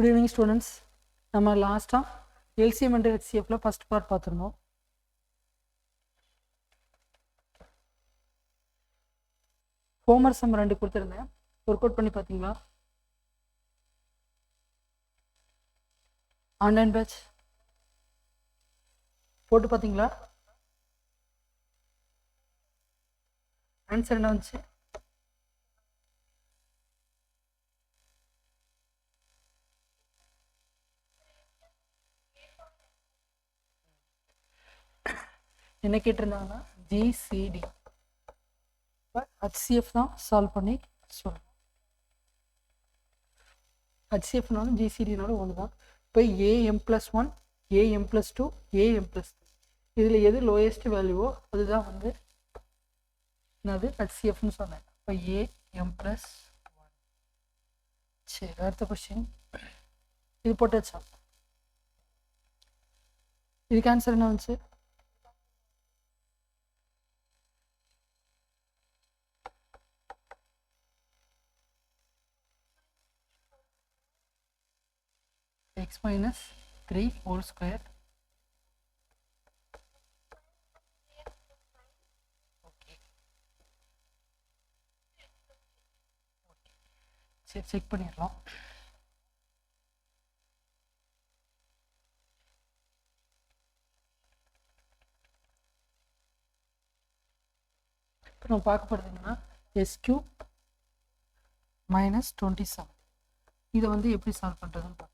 Good evening students. நம்ம லாஸ்டா LCM and HCFல ஃபர்ஸ்ட் பார்ட் பார்த்திருந்தோம். ஹோம்வொர்க் சம் 2 கொடுத்திருந்தேன். வொர்க் அவுட் பண்ணி பாத்தீங்களா? ஆன்லைன் பேட்ச் போட்டு பாத்தீங்களா? ஆன்சர் என்ன வந்துச்சு? என்ன கேட்டிருந்தாங்கன்னா GCD HCF தான் சால்வ் பண்ணி சொல்லணும். HCFனாலும் GCDனாலும் ஒன்று தான். இப்போ AM+1 AM+2 AM+3 இதில் எது லோயஸ்ட் வேல்யூவோ அதுதான் வந்து என்னது HCFன்னு சொன்னேன். இப்போ AM+1. சரி, அடுத்த கொஸ்டின் இது போட்டாச்சா? இதுக்கு ஆன்சர் என்ன வந்துச்சு? x minus 3 whole square. Okay. சரி, செக் பண்ணிடலாம். இப்போ நம்ம பார்க்க போகிறது என்னன்னா s³ minus 27 இதை வந்து எப்படி சால்வ் பண்ணுறதுன்னு பார்க்கணும்.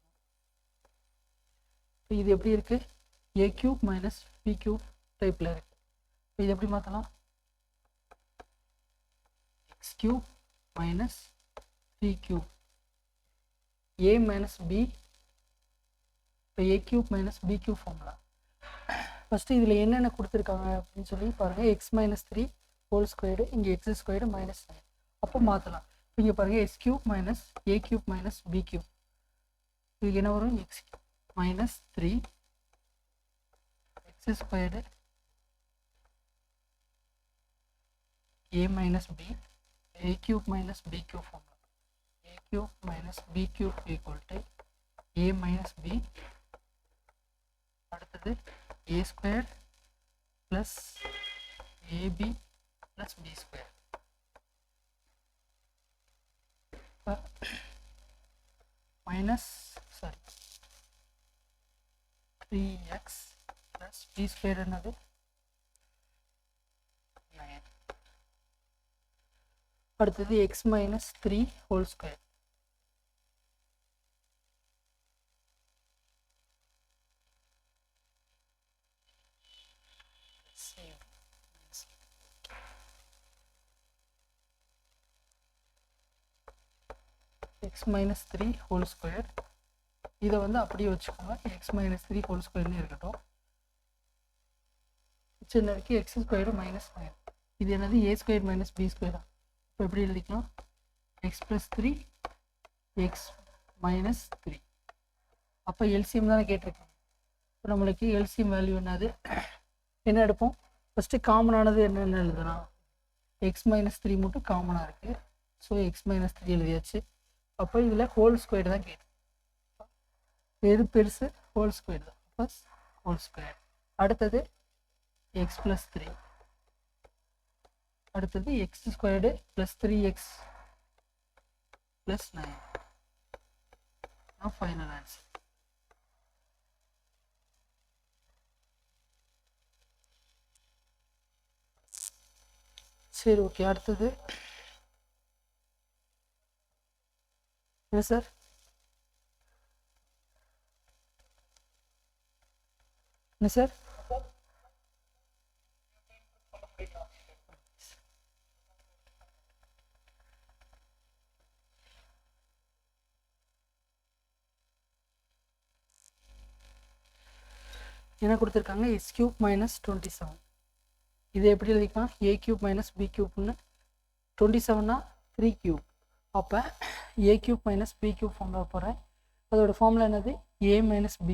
இது எப்படி இருக்கு? a³ minus b³ டைப்ல இருக்கு. இது எப்படி மாற்றலாம்? x³ minus b³ a minus b. இப்போ a³ minus b³ formula. First இதில் என்னென்ன கொடுத்துருக்காங்க அப்படின்னு சொல்லி பாருங்கள். x minus 3 ஹோல் ஸ்கொயர்டு, இங்கே x² minus 9. அப்போ மாற்றலாம். இங்கே பாருங்கள் s³ minus a³ minus b³. இதுக்கு என்ன வரும்? x³ minus 3 x² a minus b a³ minus b³ formula. a³ minus b³ equal to a minus b. அடுத்தது a² plus ab plus b². minus 3x plus b² என்னது? 9. அடுத்தது x minus 3 whole square. x minus 3 whole square. இதை வந்து அப்படியே வச்சுக்கோங்க. x minus 3 whole square இருக்கட்டும். சின்ன இருக்கு x² minus 9. இது என்னது? a² minus b². இப்போ எப்படி எழுதிக்கலாம்? x plus 3 x minus 3. அப்போ எல்சிஎம் தானே கேட்டிருக்கேன். இப்போ நம்மளுக்கு எல்சிஎம் வேல்யூ என்னது? என்ன எடுப்போம்? ஃபஸ்ட்டு காமனானது என்னென்னு எழுதலாம். x minus 3 மட்டும் காமனாக இருக்குது. ஸோ x minus 3 எழுதியாச்சு. அப்போ இதில் ஹோல் ஸ்கொயர் தான் கேட்டு. எது பெருசு? ஹோல் ஸ்கொயர் தான். Plus whole square. அடுத்தது x plus 3. அடுத்தது x² plus 3x plus 9. Final answer. சரி, ஓகே. அடுத்தது என்ன சார்? என்ன சார்? என்ன கொடுத்துருக்காங்க? s³ minus 27. இதை எப்படி எழுதிக்கலாம்? a³ minus b³ன்னு. 27னா 3³ அப்போ a³ minus b³ ஃபார்முலா போகிறேன். அதோட ஃபார்முலா என்னது? a minus b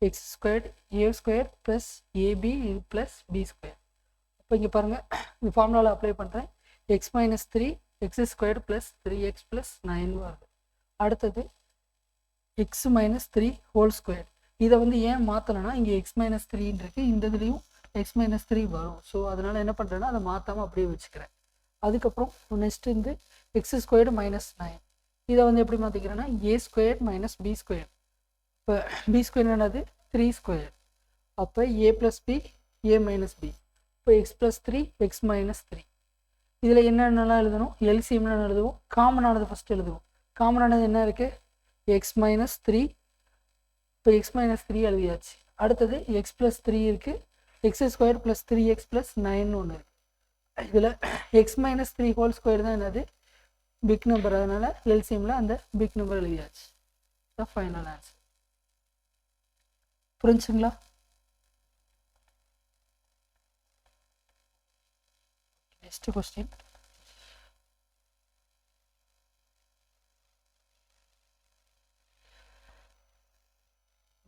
x² a² plus ab plus b². இப்போ இங்கே பாருங்கள், இந்த ஃபார்முலாவில் அப்ளை பண்ணுறேன். x minus 3 x² plus 3x plus 9 வருது. அடுத்தது x minus three whole square. இதை வந்து ஏன் மாற்றலைன்னா இங்கே எக்ஸ் மைனஸ் த்ரீன்னு இருக்குது, இந்த இதுலேயும் எக்ஸ் மைனஸ் த்ரீ வரும். ஸோ அதனால் என்ன பண்ணுறேன்னா அதை மாற்றாமல் அப்படியே வச்சுக்கிறேன். அதுக்கப்புறம் நெக்ஸ்ட் வந்து எக்ஸ் ஸ்கொயர்டு மைனஸ் 9. இதை வந்து எப்படி மாற்றிக்கிறேன்னா ஏ ஸ்கொயர் மைனஸ் பி ஸ்கொயர். இப்போ பி ஸ்கொயர் என்னது 3 ஸ்கொயர். அப்போ ஏ plus b a minus b. இப்போ எக்ஸ் ப்ளஸ் 3 எக்ஸ் மைனஸ் 3. இதில் என்னென்னலாம் எழுதணும், எல்சிஎம்னு எழுதுவோம். காமனானது ஃபஸ்ட்டு எழுதுவோம். காமனானது என்ன இருக்குது, எக்ஸ் மைனஸ் 3. இப்போ எக்ஸ் மைனஸ் 3 எழுதியாச்சு. அடுத்தது எக்ஸ் ப்ளஸ் 3 இருக்குது, X square plus 3x plus 9 ஒன்று இருக்குது. இதில் எக்ஸ் மைனஸ் 3 ஹோல் ஸ்கொயர் தான் என்னது பிக் நம்பர். அதனால் எல்சிஎம்மில் அந்த பிக் நம்பர் எழுதியாச்சு. The final answer. புரிஞ்சுங்களா? Next question.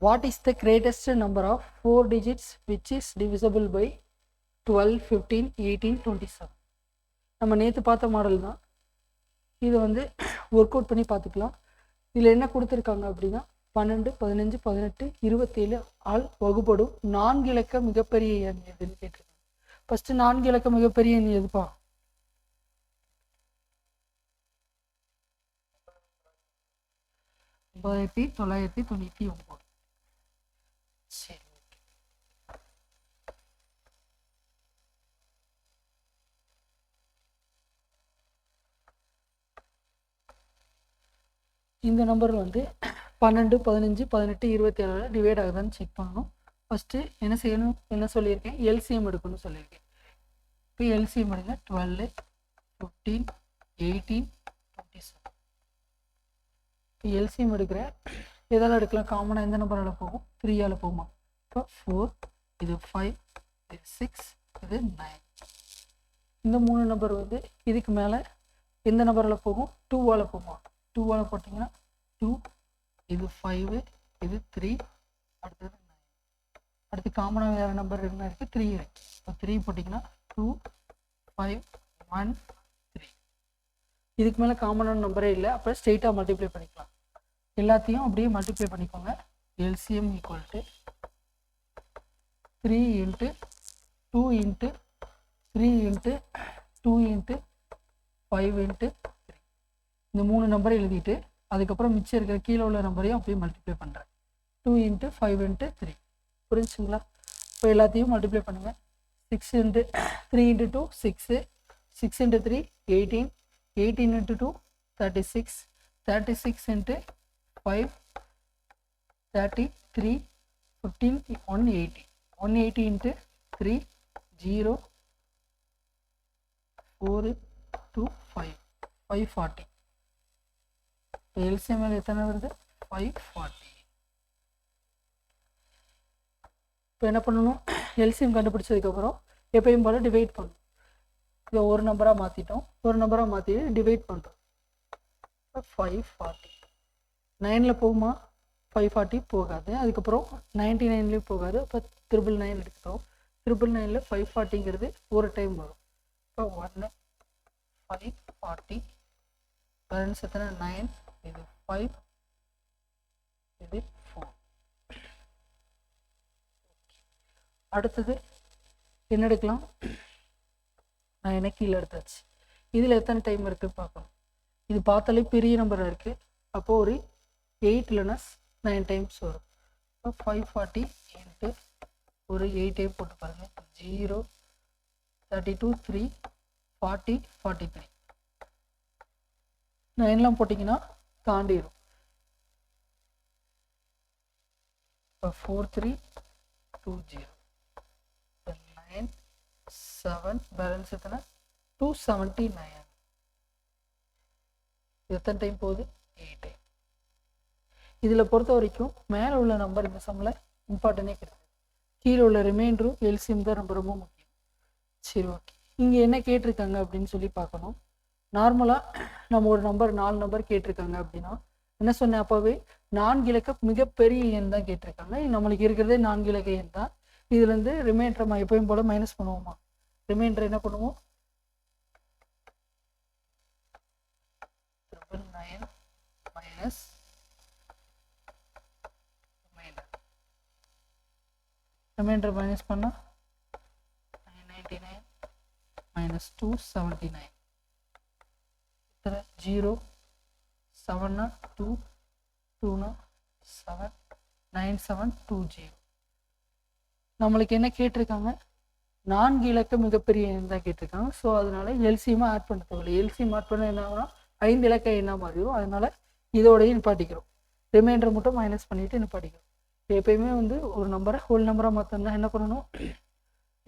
What is the greatest number of 4 digits which is divisible by 12, 15, 18, 27? நம்ம நேற்று பார்த்த மாடல் தான். இதை வந்து ஒர்க் அவுட் பண்ணி பார்த்துக்கலாம். இதில் என்ன கொடுத்துருக்காங்க அப்படின்னா 12, 15, 18, 27 ஆல் வகுப்படும் 4 இலக்க மிகப்பெரிய எண் எதுன்னு கேட்டிருக்காங்க. ஃபஸ்ட்டு 4 இலக்க மிகப்பெரிய எண் எதுப்பா? 999. சரி, இந்த நம்பர் வந்து 12, 15, 18, 27 டிவைட் ஆகுதான்னு செக் பண்ணணும். ஃபஸ்ட்டு என்ன செய்யணும், என்ன சொல்லியிருக்கேன், எல்சிஎம் எடுக்கணும்னு சொல்லியிருக்கேன். இப்போ எல்சிஎம் எடுங்க. 12, 15, 18, 27. இப்போ எல்சிஎம் எடுக்கிற எதால் எடுக்கலாம், காமனாக எந்த நம்பரால் போகும், 3ஆல் போகுமா. இப்போ 4, இது 5, இது 6, இது 9. இந்த 3 நம்பர் வந்து இதுக்கு மேலே எந்த நம்பரால் போகும், 2ஆல் போகுமா. 2ஆல் போட்டிங்கன்னா 2, இது 5, இது 3, அடுத்தது 9. அடுத்து காமனாக வேறு நம்பர் என்ன இருக்குது, 3 இருக்குது. இப்போ 3 போட்டிங்கன்னா 2, 5, 1, 3. இதுக்கு மேலே காமனான நம்பரே இல்லை. அப்புறம் ஸ்ட்ரெயிட்டாக மல்டிப்ளை பண்ணிக்கலாம். எல்லாத்தையும் அப்படியே மல்டிப்ளை பண்ணிக்கோங்க. LCM equal to 3 × 2 × 3 × 2 × 5 × 3. இந்த 3 நம்பரை எழுதிட்டு அதுக்கப்புறம் மிச்சம் இருக்கிற கீழே உள்ள நம்பரையும் அப்படியே மல்டிப்ளை பண்ணுறேன். 2 × 5 × 3. புரிஞ்சுங்களா? இப்போ எல்லாத்தையும் மல்டிப்ளை பண்ணுங்கள். 6 × 3 × 2 6, 6 × 3 18, 18 × 2 36, 36 × 5 33, 15 180, 180 × 3 0 4 2 5 540. எல்சிஎம் எத்தனை வருது, 540. இப்போ என்ன பண்ணணும், எல்சிஎம் கண்டுபிடிச்சதுக்கப்புறம் எப்பயும் போல் டிவைட் பண்ணணும். இதை ஒரு நம்பராக மாற்றிட்டோம், ஒரு நம்பராக மாற்றிட்டு டிவைட் பண்ணுறோம். 540 9ல் போகுமா, 540 போகாது. அதுக்கப்புறம் 99லேயும் போகாது. அப்போ 999 எடுத்துட்டோம். 999ல் 540ங்கிறது ஒரு டைம் வரும். இப்போ 1 540 பேலன்ஸ் எத்தனை 9, இது 5, இது 4. அடுத்தது என்ன எடுக்கலாம், நான் என்ன கீழே எடுத்தாச்சு. இதில் எத்தனை டைம் இருக்குன்னு பார்க்கணும். இது பார்த்தாலே பெரிய நம்பராக இருக்குது. அப்போது ஒரு 8 இல்லைன்னா 9 டைம்ஸ் வரும். இப்போ 540 × ஒரு 8 டைம் போட்டு பாருங்கள். 0 32 3 40 43. 9லாம் போட்டிங்கன்னா தாண்டிடும். இப்போ 4320 9 7 பேலன்ஸ் எத்தனை 279. எத்தனை டைம் போகுது, 8 டைம். இதில் பொறுத்த வரைக்கும் மேலே உள்ள நம்பர் இந்த சம்மில் இம்பார்ட்டனே கிடையாது. கீழே உள்ள ரிமைண்டரும் எல்சிஎம் தான் ரொம்ப ரொம்ப முக்கியம். சரி, ஓகே. இங்கே என்ன கேட்டிருக்காங்க அப்படின்னு சொல்லி பார்க்கணும். நார்மலாக நம்ம ஒரு நம்பர் 4 நம்பர் கேட்டிருக்காங்க அப்படின்னா என்ன சொன்னேன், அப்போவே 4 இலக்க மிகப்பெரிய எண் தான் கேட்டிருக்காங்க. நம்மளுக்கு இருக்கிறதே 4 இலக்க எண் தான். இதுலேருந்து ரிமைண்டர் நம்ம எப்பயும் போல் மைனஸ் பண்ணுவோமா. ரிமைண்டர் என்ன பண்ணுவோம், 999 மைனஸ் ரிமைண்டர் மைனஸ் பண்ணால் 999 minus 279 இத்தனை 0 7 2 2 7 9720. நம்மளுக்கு என்ன கேட்டிருக்காங்க, 4 இலக்க மிகப்பெரிய எண் தான் கேட்டிருக்காங்க. ஸோ அதனால எல்சிஎம் ஆட் பண்ண தேவையில்லை. எல்சிஎம் ஆட் பண்ண என்ன ஆகும்னா 5 இலக்க எண்ணாக மாறிடும். அதனால இதோடையும் நிப்பாட்டிக்கிறோம். ரிமைண்டர் மட்டும் மைனஸ் பண்ணிட்டு நிப்பாட்டிக்கிறோம். எப்பயுமே வந்து ஒரு நம்பரை ஹோல் நம்பராக மாற்றணும்னா என்ன பண்ணணும்,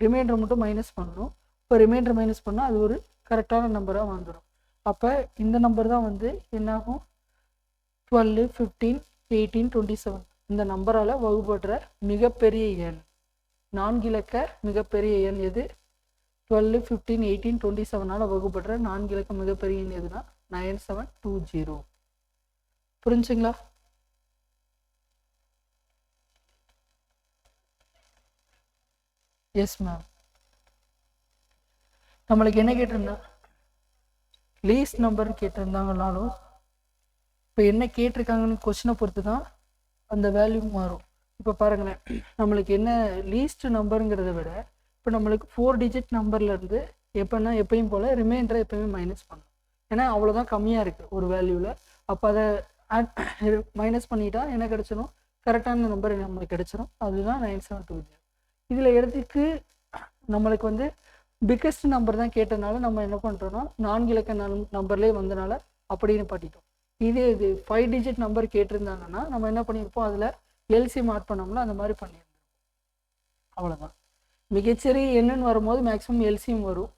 ரிமைண்டர் மட்டும் மைனஸ் பண்ணணும். இப்போ ரிமைண்டர் மைனஸ் பண்ணால் அது ஒரு கரெக்டான நம்பராக வந்துடும். அப்போ இந்த நம்பர் தான் வந்து என்னாகும், 12 15 18 27 இந்த நம்பரால் வகுப்படுற மிகப்பெரிய எண். 4 இலக்க மிகப்பெரிய எண் எது, 12 15 18 27 வகுப்படுற 4 இலக்க மிகப்பெரிய எண் எதுனா 9720. புரிஞ்சுங்களா? Yes ma'am. நம்மளுக்கு என்ன கேட்டிருந்தா, லீஸ்ட் நம்பர் கேட்டிருந்தாங்கனாலும் இப்போ என்ன கேட்டிருக்காங்கன்னு கொஸ்டினை பொறுத்து தான் அந்த வேல்யூ மாறும். இப்போ பாருங்களேன், நம்மளுக்கு என்ன லீஸ்ட் நம்பருங்கிறத விட இப்போ நம்மளுக்கு 4 டிஜிட் நம்பர்லேருந்து எப்போன்னா எப்பயும் போல் ரிமைண்டரை எப்போயுமே மைனஸ் பண்ணணும். ஏன்னா அவ்வளோதான் கம்மியாக இருக்குது ஒரு வேல்யூவில். அப்போ அதை மைனஸ் பண்ணிட்டா என்ன கிடச்சிடும், கரெக்டான நம்பர் நம்மளுக்கு கிடச்சிடும். அதுதான் 9720. இதில் இடத்துக்கு நம்மளுக்கு வந்து பிக்கஸ்ட் நம்பர் தான் கேட்டதுனால நம்ம என்ன பண்ணுறோன்னா 4 இலக்க நம்பர்லேயே வந்தனால அப்படின்னு பாட்டிட்டோம். இதே இது 5 டிஜிட் நம்பர் கேட்டிருந்தாங்கன்னா நம்ம என்ன பண்ணியிருப்போம், அதில் எல்சிஎம் ஆட் பண்ணோம்னா அந்த மாதிரி பண்ணியிருந்தோம். அவ்வளோதான். மிகச்சிறிய எண்ணுன்னு வரும்போது மேக்ஸிமம் எல்சிஎம் வரும்.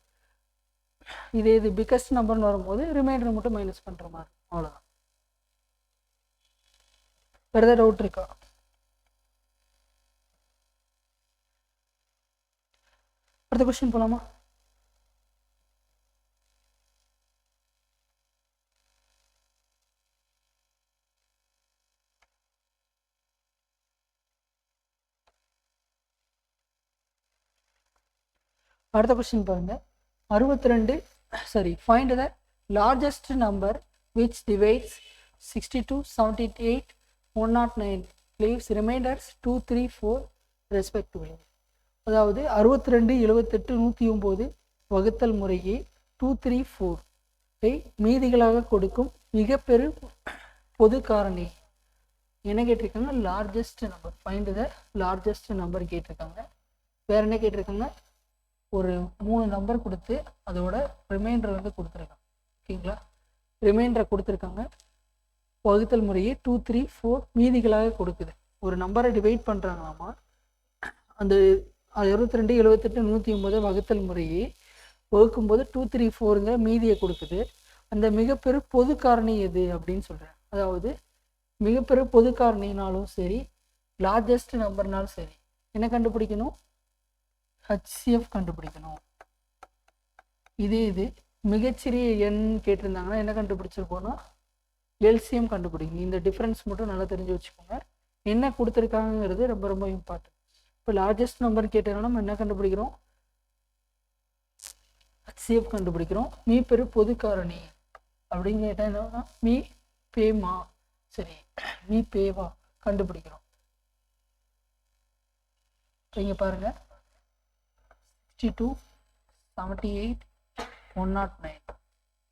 இதே இது பிக்கஸ்ட் நம்பர்னு வரும்போது ரிமைண்டர் மட்டும் மைனஸ் பண்ணுற மாதிரி. அவ்வளோதான். வேறு ஏதாவது டவுட் இருக்கா? அடுத்த கொஸ்டின் போலாமா? அடுத்த கொஸ்டின் பாருங்க. 62 find the largest number which divides 62 78 109 leaves remainders 2 3 4 respectively. அதாவது 62 78 109 வகுத்தல் முறையே 2 3 4 மீதிகளாக கொடுக்கும் மிகப்பெரு பொது காரணி. என்ன கேட்டிருக்காங்க, largest number. Find the largest number கேட்டிருக்காங்க. வேற என்ன கேட்டிருக்காங்க, ஒரு 3 நம்பர் கொடுத்து அதோட ரிமைண்டர் வந்து கொடுத்துருக்காங்க. ஓகேங்களா, ரிமைண்டரை கொடுத்துருக்காங்க. வகுத்தல் முறையே 2 3 4 மீதிகளாக கொடுக்குது. ஒரு நம்பரை டிவைட் பண்ணுறாங்களாமா, அந்த 62 78 109 வகுத்தல் முறையே வகுக்கும்போது 2 3 4ங்கிற மீதியை கொடுக்குது. அந்த மிகப்பெரு பொது காரணி எது அப்படின்னு சொல்கிறேன். அதாவது மிகப்பெரு பொது காரணினாலும் சரி, லார்ஜஸ்ட் நம்பர்னாலும் சரி, என்ன கண்டுபிடிக்கணும், HCF கண்டுபிடிக்கணும். இதே இது மிகச்சிறிய எண் கேட்டிருந்தாங்கன்னா என்ன கண்டுபிடிச்சிருப்போம்னா எல்சிஎம் கண்டுபிடிக்கணும். இந்த டிஃப்ரென்ஸ் மட்டும் நல்லா தெரிஞ்சு வச்சுக்கோங்க. என்ன கொடுத்துருக்காங்கிறது ரொம்ப ரொம்ப இம்பார்ட்டன்ட். இப்போ லார்ஜஸ்ட் நம்பர் கேட்டதுனால நம்ம என்ன கண்டுபிடிக்கிறோம், HCF கண்டுபிடிக்கிறோம். மீ பெரு பொது காரணி அப்படின்னு கேட்டால் என்னன்னா மீ பேமா, சரி மீ பேவா கண்டுபிடிக்கிறோம். இங்கே பாருங்க, 62 78 109.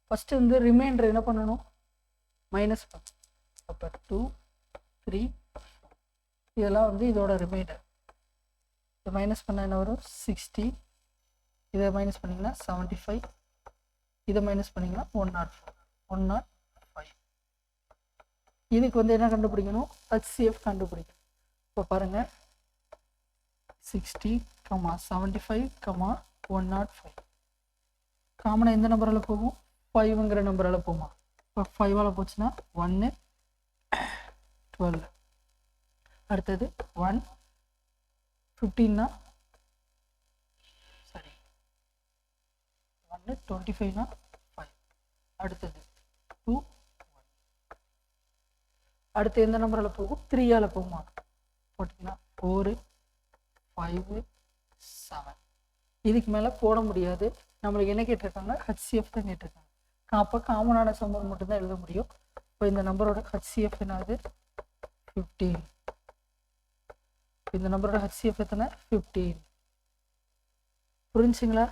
ஃபஸ்ட்டு வந்து ரிமைண்டர் என்ன பண்ணணும், மைனஸ் பண்ணணும். அப்போ 2 3 இதெல்லாம் வந்து இதோட ரிமைண்டர். இதை மைனஸ் பண்ணால் என்ன வரும், 60. இதை மைனஸ் பண்ணிங்கன்னா 75. இதை மைனஸ் பண்ணிங்கன்னா 104 105. இதுக்கு வந்து என்ன கண்டுபிடிக்கணும், HCF கண்டுபிடிக்கணும். இப்போ பாருங்கள், 60, 75, 105 காமனாக எந்த நம்பரால் போகும், 5ங்கிற நம்பரால் போகுமா. இப்போ 5ஆல் போச்சுன்னா 1 12. அடுத்தது 1 15னா சரி 1 25னா 5. அடுத்தது 2 1. அடுத்து எந்த நம்பரால் போகும், 3ஆல் போகுமா. போட்டிங்கன்னா 4 5 7. இதுக்கு மேலே போட முடியாது. நம்மளுக்கு என்ன கேட்டிருக்காங்க, HCF தான் கேட்டிருக்காங்க. அப்போ காமனான சம்பர் மட்டும்தான் எழுத முடியும். இப்போ இந்த நம்பரோட HCF என்னது 15. இந்த நம்பரோட HCF எத்தனை 15. புரிஞ்சுங்களா?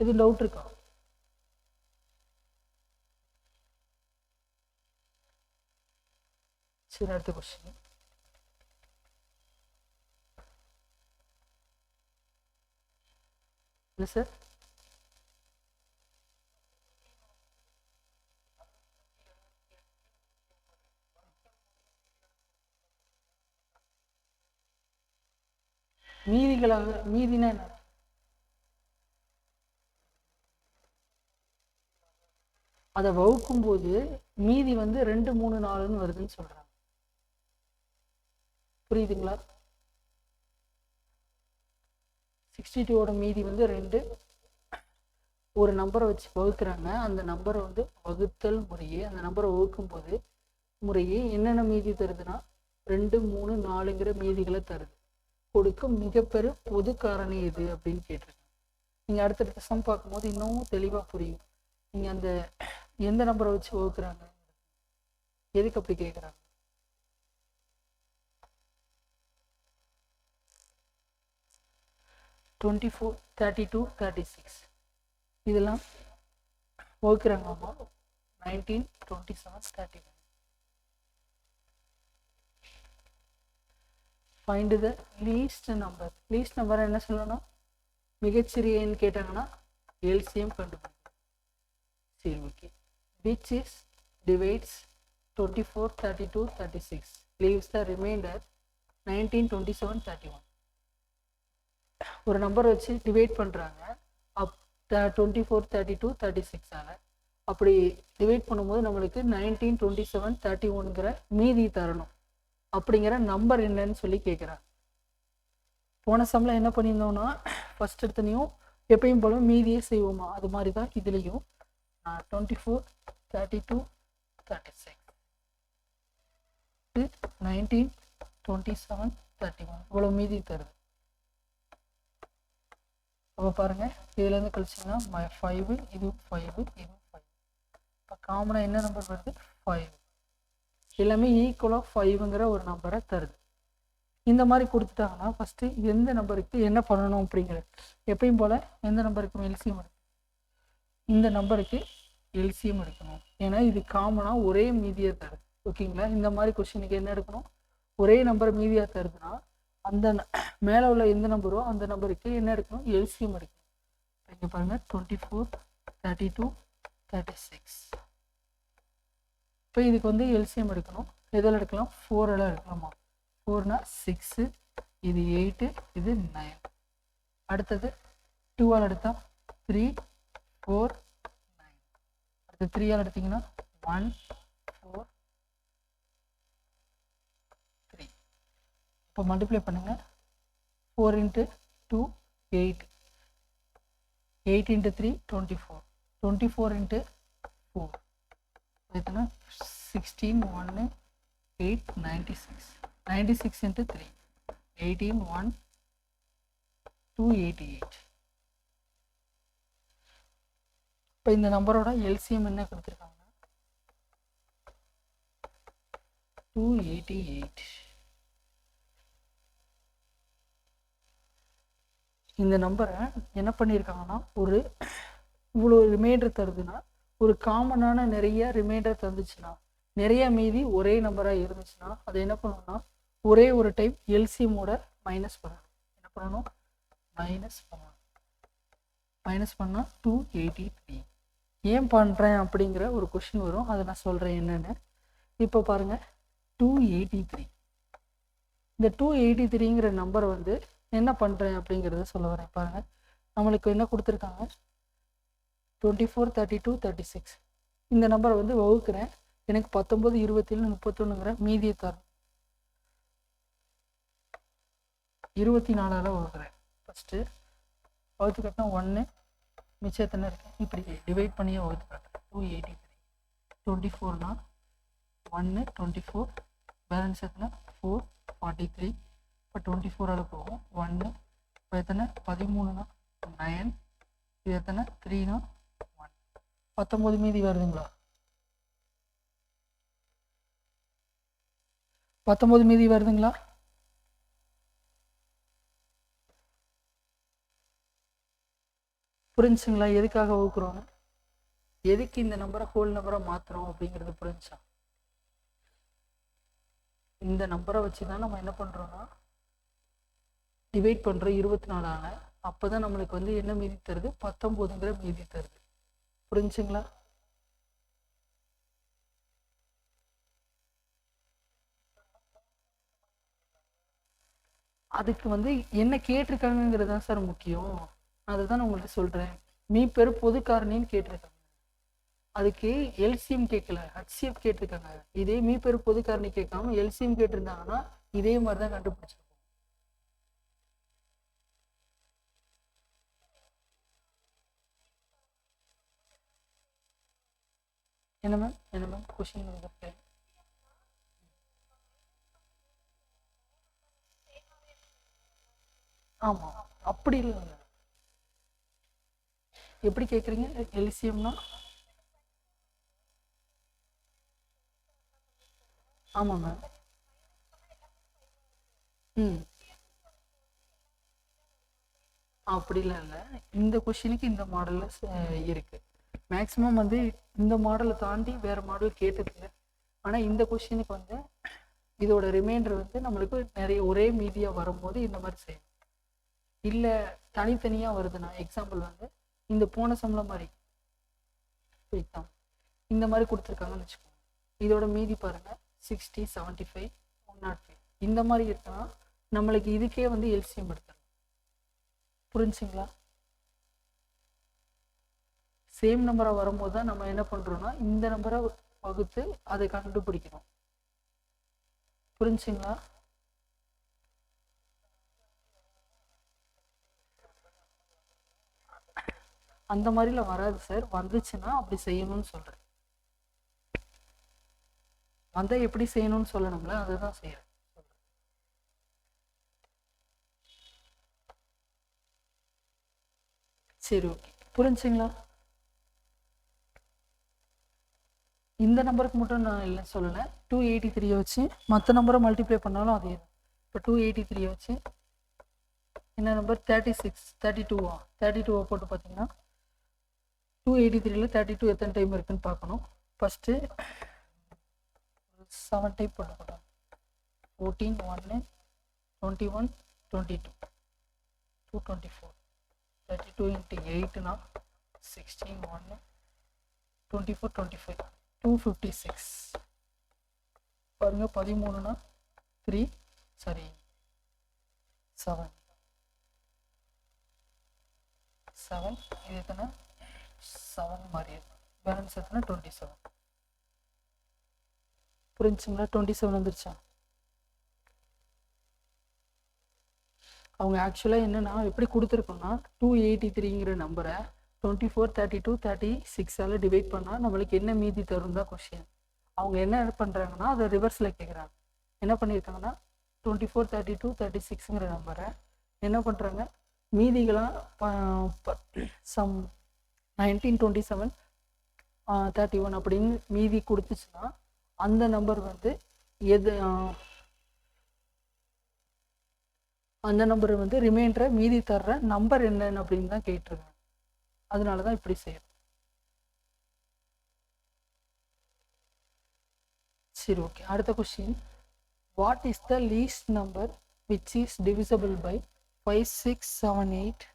இது டவுட் இருக்கா? சரி, அடுத்த கொஸ்டின். இல்லை சார், மீதினா என்ன? அதை வகுக்கும் போது மீதி வந்து 2 3 4ன்னு வருதுன்னு சொல்றாங்க. புரியுதுங்களா? 62ஓட மீதி வந்து 2, ஒரு நம்பரை வச்சு வகுக்கிறாங்க. அந்த நம்பரை வந்து வகுத்தல் முறையே, அந்த நம்பரை வகுக்கும் போது முறையே என்னென்ன மீதி தருதுன்னா 2 3 4ங்கிற மீதிகளை தருது. கொடுக்கும் மிகப்பெரும் பொது காரணி எது அப்படின்னு கேட்டிருக்காங்க. நீங்கள் அடுத்தடுத்த சம் பார்க்கும்போது இன்னும் தெளிவாக புரியும். நீங்கள் அந்த எந்த நம்பரை வச்சு வகுக்கிறாங்க, எதுக்கு அப்படி கேட்குறாங்க. (24, 32, 36) இதெல்லாம் வகுக்கிறாங்கம்மா. 19, 27, 31. Find the least number. Least number என்ன சொல்லணும்? மிகச்சிறிய எண் கேட்டாங்கன்னா எல்சிஎம் கண்டுபிடிக்கணும். சரி, okay. Which is divides 24, 32, 36, leaves the remainder 19, 27, 31. ஒரு நம்பரை வச்சு டிவைட் பண்ணுறாங்க 24, 32, 36ஆல. அப்படி டிவைட் பண்ணும்போது நம்மளுக்கு 19, 27, 31ங்கிற மீதி தரணும். அப்படிங்கிற நம்பர் என்னன்னு சொல்லி கேட்குறாங்க. போன சம்மில் என்ன பண்ணியிருந்தோம்னா, ஃபஸ்ட் எடுத்தனையும் எப்பயும் போல மீதியே செய்வோமா, அது மாதிரி தான் இதுலேயும் 24, 32, 36, 19, 27, 31 இவ்வளோ மீதி தருது. அப்போ பாருங்க, இதுலேருந்து கழிச்சிங்கன்னா 5, இது 5, இது 5. இப்போ காமனாக என்ன நம்பர் வருது? 5. எல்லாமே ஈக்குவலாக 5ங்கிற ஒரு நம்பரை தருது. இந்த மாதிரி கொடுத்துட்டாங்கன்னா ஃபஸ்ட்டு எந்த நம்பருக்கு என்ன பண்ணணும் அப்படிங்கிறது. எப்பயும் போல் எந்த நம்பருக்கு எல்சிஎம் எடுக்கணும்? இந்த நம்பருக்கு எல்சிஎம் எடுக்கணும். ஏன்னா இது காமனாக ஒரே மீதியாக தருது. ஓகேங்களா? இந்த மாதிரி கொஸ்டினுக்கு என்ன எடுக்கணும்? ஒரே நம்பர் மீதியாக தருதுன்னா அந்த மேலே உள்ள எந்த நம்பரோ அந்த நம்பருக்கு என்ன எடுக்கணும்? எல்சிஎம் எடுக்கணும். இங்கே பாருங்கள், 24, 32, 36. இப்போ இதுக்கு வந்து எல்சிஎம் எடுக்கணும். எதில் எடுக்கலாம்? 4 எடுக்கலாமா? 4னா 6, இது 8, இது 9. அடுத்தது 2ஆல் எடுத்தால் 3, 4, 9. அடுத்து 3ஆல் எடுத்தீங்கன்னா 1, 4, 3. இப்போ மல்டிப்ளை பண்ணுங்க. 4 × 2 8, 8 × 3 24, 24 × 4 எத்தனை? 16, 1, 8, 96, 96 × 3 18, 1, 288. இப்போ இந்த நம்பரோட எல்சிஎம் என்ன கொடுத்துருக்காங்கன்னா 288. இந்த நம்பரை என்ன பண்ணியிருக்காங்கன்னா, ஒரு இவ்வளோ ரிமைண்டர் தருதுன்னா, ஒரு காமனான நிறைய ரிமைண்டர் தந்துச்சுன்னா, நிறைய மீதி ஒரே நம்பராக இருந்துச்சுன்னா அதை என்ன பண்ணணும்னா ஒரே ஒரு டைம் எல்சிஎம்மோட மைனஸ் பண்ணணும். என்ன பண்ணணும்? மைனஸ் பண்ணணும். மைனஸ் பண்ணால் 283. ஏன் பண்ணுறேன் அப்படிங்கிற ஒரு கொஷின் வரும், அதை நான் சொல்கிறேன் என்னென்னு. இப்போ பாருங்கள், 283. இந்த 283ங்கிற நம்பரை வந்து என்ன பண்ணுறேன் அப்படிங்கிறத சொல்ல வரேன். பாருங்கள், நம்மளுக்கு என்ன கொடுத்துருக்காங்க? 24, 32, 36. இந்த நம்பரை வந்து வகுக்கிறேன். எனக்கு 19, 27, 31ங்கிற மீதியை தரும். 24ஆல் வகுக்கிறேன். ஃபஸ்ட்டு வகுத்து காட்டினா 1, மிச்சம் எத்தனை இருக்குது? இப்படி டிவைட் பண்ணியே வகுத்து காட்டுறேன். 283. 24னா 1, 24, பேலன்ஸ் எத்தனை? 4, 43. இப்போ 24ஆல் போகும். 1 இப்போ எத்தனை? 13னா 9, இது எத்தனை? 3னா 1. 19 மீதி வருதுங்களா? 19 மீதி வருதுங்களா? புரிஞ்சுங்களா எதுக்காக வகுக்கிறோம், எதுக்கு இந்த நம்பரை ஹோல் நம்பரை மாற்றுறோம் அப்படிங்கிறது புரிஞ்சா? இந்த நம்பரை வச்சு தான் நம்ம என்ன பண்ணுறோன்னா டிவைட் பண்ணுறோம் 24. அப்போ தான் நம்மளுக்கு வந்து என்ன மீதி தருது, 19ங்கிற மீதி தருது. புரிஞ்சுங்களா? அதுக்கு வந்து என்ன கேட்டிருக்காங்கிறது தான் சார் முக்கியம். அதுதான் நான் உங்கள்கிட்ட சொல்கிறேன். மீ பெரு பொது காரணின்னு கேட்டிருக்காங்க, அதுக்கு எல்சிஎம் கேட்கல, ஹச்சிஎஃப் கேட்டிருக்காங்க. இதே மீ பெரு பொது காரணி கேட்காம எல்சிஎம் கேட்டிருந்தாங்கன்னா இதே மாதிரி தான் கண்டுபிடிச்சிருக்கோம். என்ன மேம் கொஸ்டின் வந்து ஆமாம் அப்படி இல்லைங்க. எப்படி கேட்குறீங்க எல்சிஎம்னா? ஆமாம் மேம். அப்படிலாம் இல்லை, இந்த கொஷினுக்கு இந்த மாடலில் இருக்குது. மேக்ஸிமம் வந்து இந்த மாடலை தாண்டி வேறு மாடல் கேட்டதில்லை. ஆனால் இந்த கொஷினுக்கு வந்து இதோட ரிமைண்டர் வந்து நம்மளுக்கு நிறைய ஒரே மீதியாக வரும்போது இந்த மாதிரி செய்யணும். இல்லை தனித்தனியாக வருதுன்னா எக்ஸாம்பிள் வந்து இந்த போன சம்பளம் மாதிரி எக்ஸாம்பிள் இந்த மாதிரி கொடுத்துருக்காங்கன்னு வச்சுக்கோங்க. இதோட மீதி பாருங்கள் 60, 75, 105 இந்த மாதிரி இருக்குன்னா நம்மளுக்கு இதுக்கே வந்து எல்சிஎம் எடுத்துடணும். புரிஞ்சுங்களா? சேம் நம்பராக வரும்போது தான் நம்ம என்ன பண்ணுறோன்னா இந்த நம்பரை வகுத்து அதை கண்டுபிடிக்கணும். புரிஞ்சுங்களா? அந்த மாதிரிலாம் வராது சார். வந்துச்சுன்னா அப்படி செய்யணும்னு சொல்கிறேன். வந்தால் எப்படி செய்யணும்னு சொல்லணுங்களா, அதை தான் செய்கிறேன். சரி ஓகே, புரிஞ்சுங்களா? இந்த நம்பருக்கு மட்டும் நான் இல்லை சொல்லலை, 283 வச்சு மற்ற நம்பரை மல்டிப்ளை பண்ணாலும் அதே தான். இப்போ 283 வச்சு என்ன நம்பர் 36, 32வா 32 போட்டு பார்த்தீங்கன்னா 283ல் 32 எத்தனை டைம் இருக்குன்னு பார்க்கணும். ஃபஸ்ட்டு 7 டைப் போட்டு போட்டோம். 14, 1, 21, 22, 224, 32 into 8னா 16, 1, 24, 25, 256 பாருங்க. 13னா 3 சாரி 7 7 இது எத்தனை 7 மாதிரி பேலன்ஸ் எத்தனை 27. புரிஞ்சுங்களா? 27 வந்துருச்சா? அவங்க ஆக்சுவலாக என்னென்னா எப்படி கொடுத்துருக்கோன்னா 283ங்கிற நம்பரை 24, 32, 36ஆல் டிவைட் பண்ணால் நம்மளுக்கு என்ன மீதி தரும் தான் கொஷின். அவங்க என்ன பண்ணுறாங்கன்னா அதை ரிவர்ஸில் கேட்குறாங்க. என்ன பண்ணியிருக்காங்கன்னா 24, 32, 36ங்கிற நம்பரை என்ன பண்ணுறாங்க மீதிகளாக சம் 19, 27, 31 அப்படின்னு மீதி கொடுத்துச்சுன்னா அந்த நம்பர் வந்து எது அந்த நம்பர் வந்து ரிமைண்டரை மீதி தர்ற நம்பர் என்னன்னு அப்படின்னு தான் கேட்டிருக்காங்க. அதனால தான் இப்படி செய்யணும். சரி ஓகே, அடுத்த question. What is the least number which is divisible by 5, 6, 7, 8?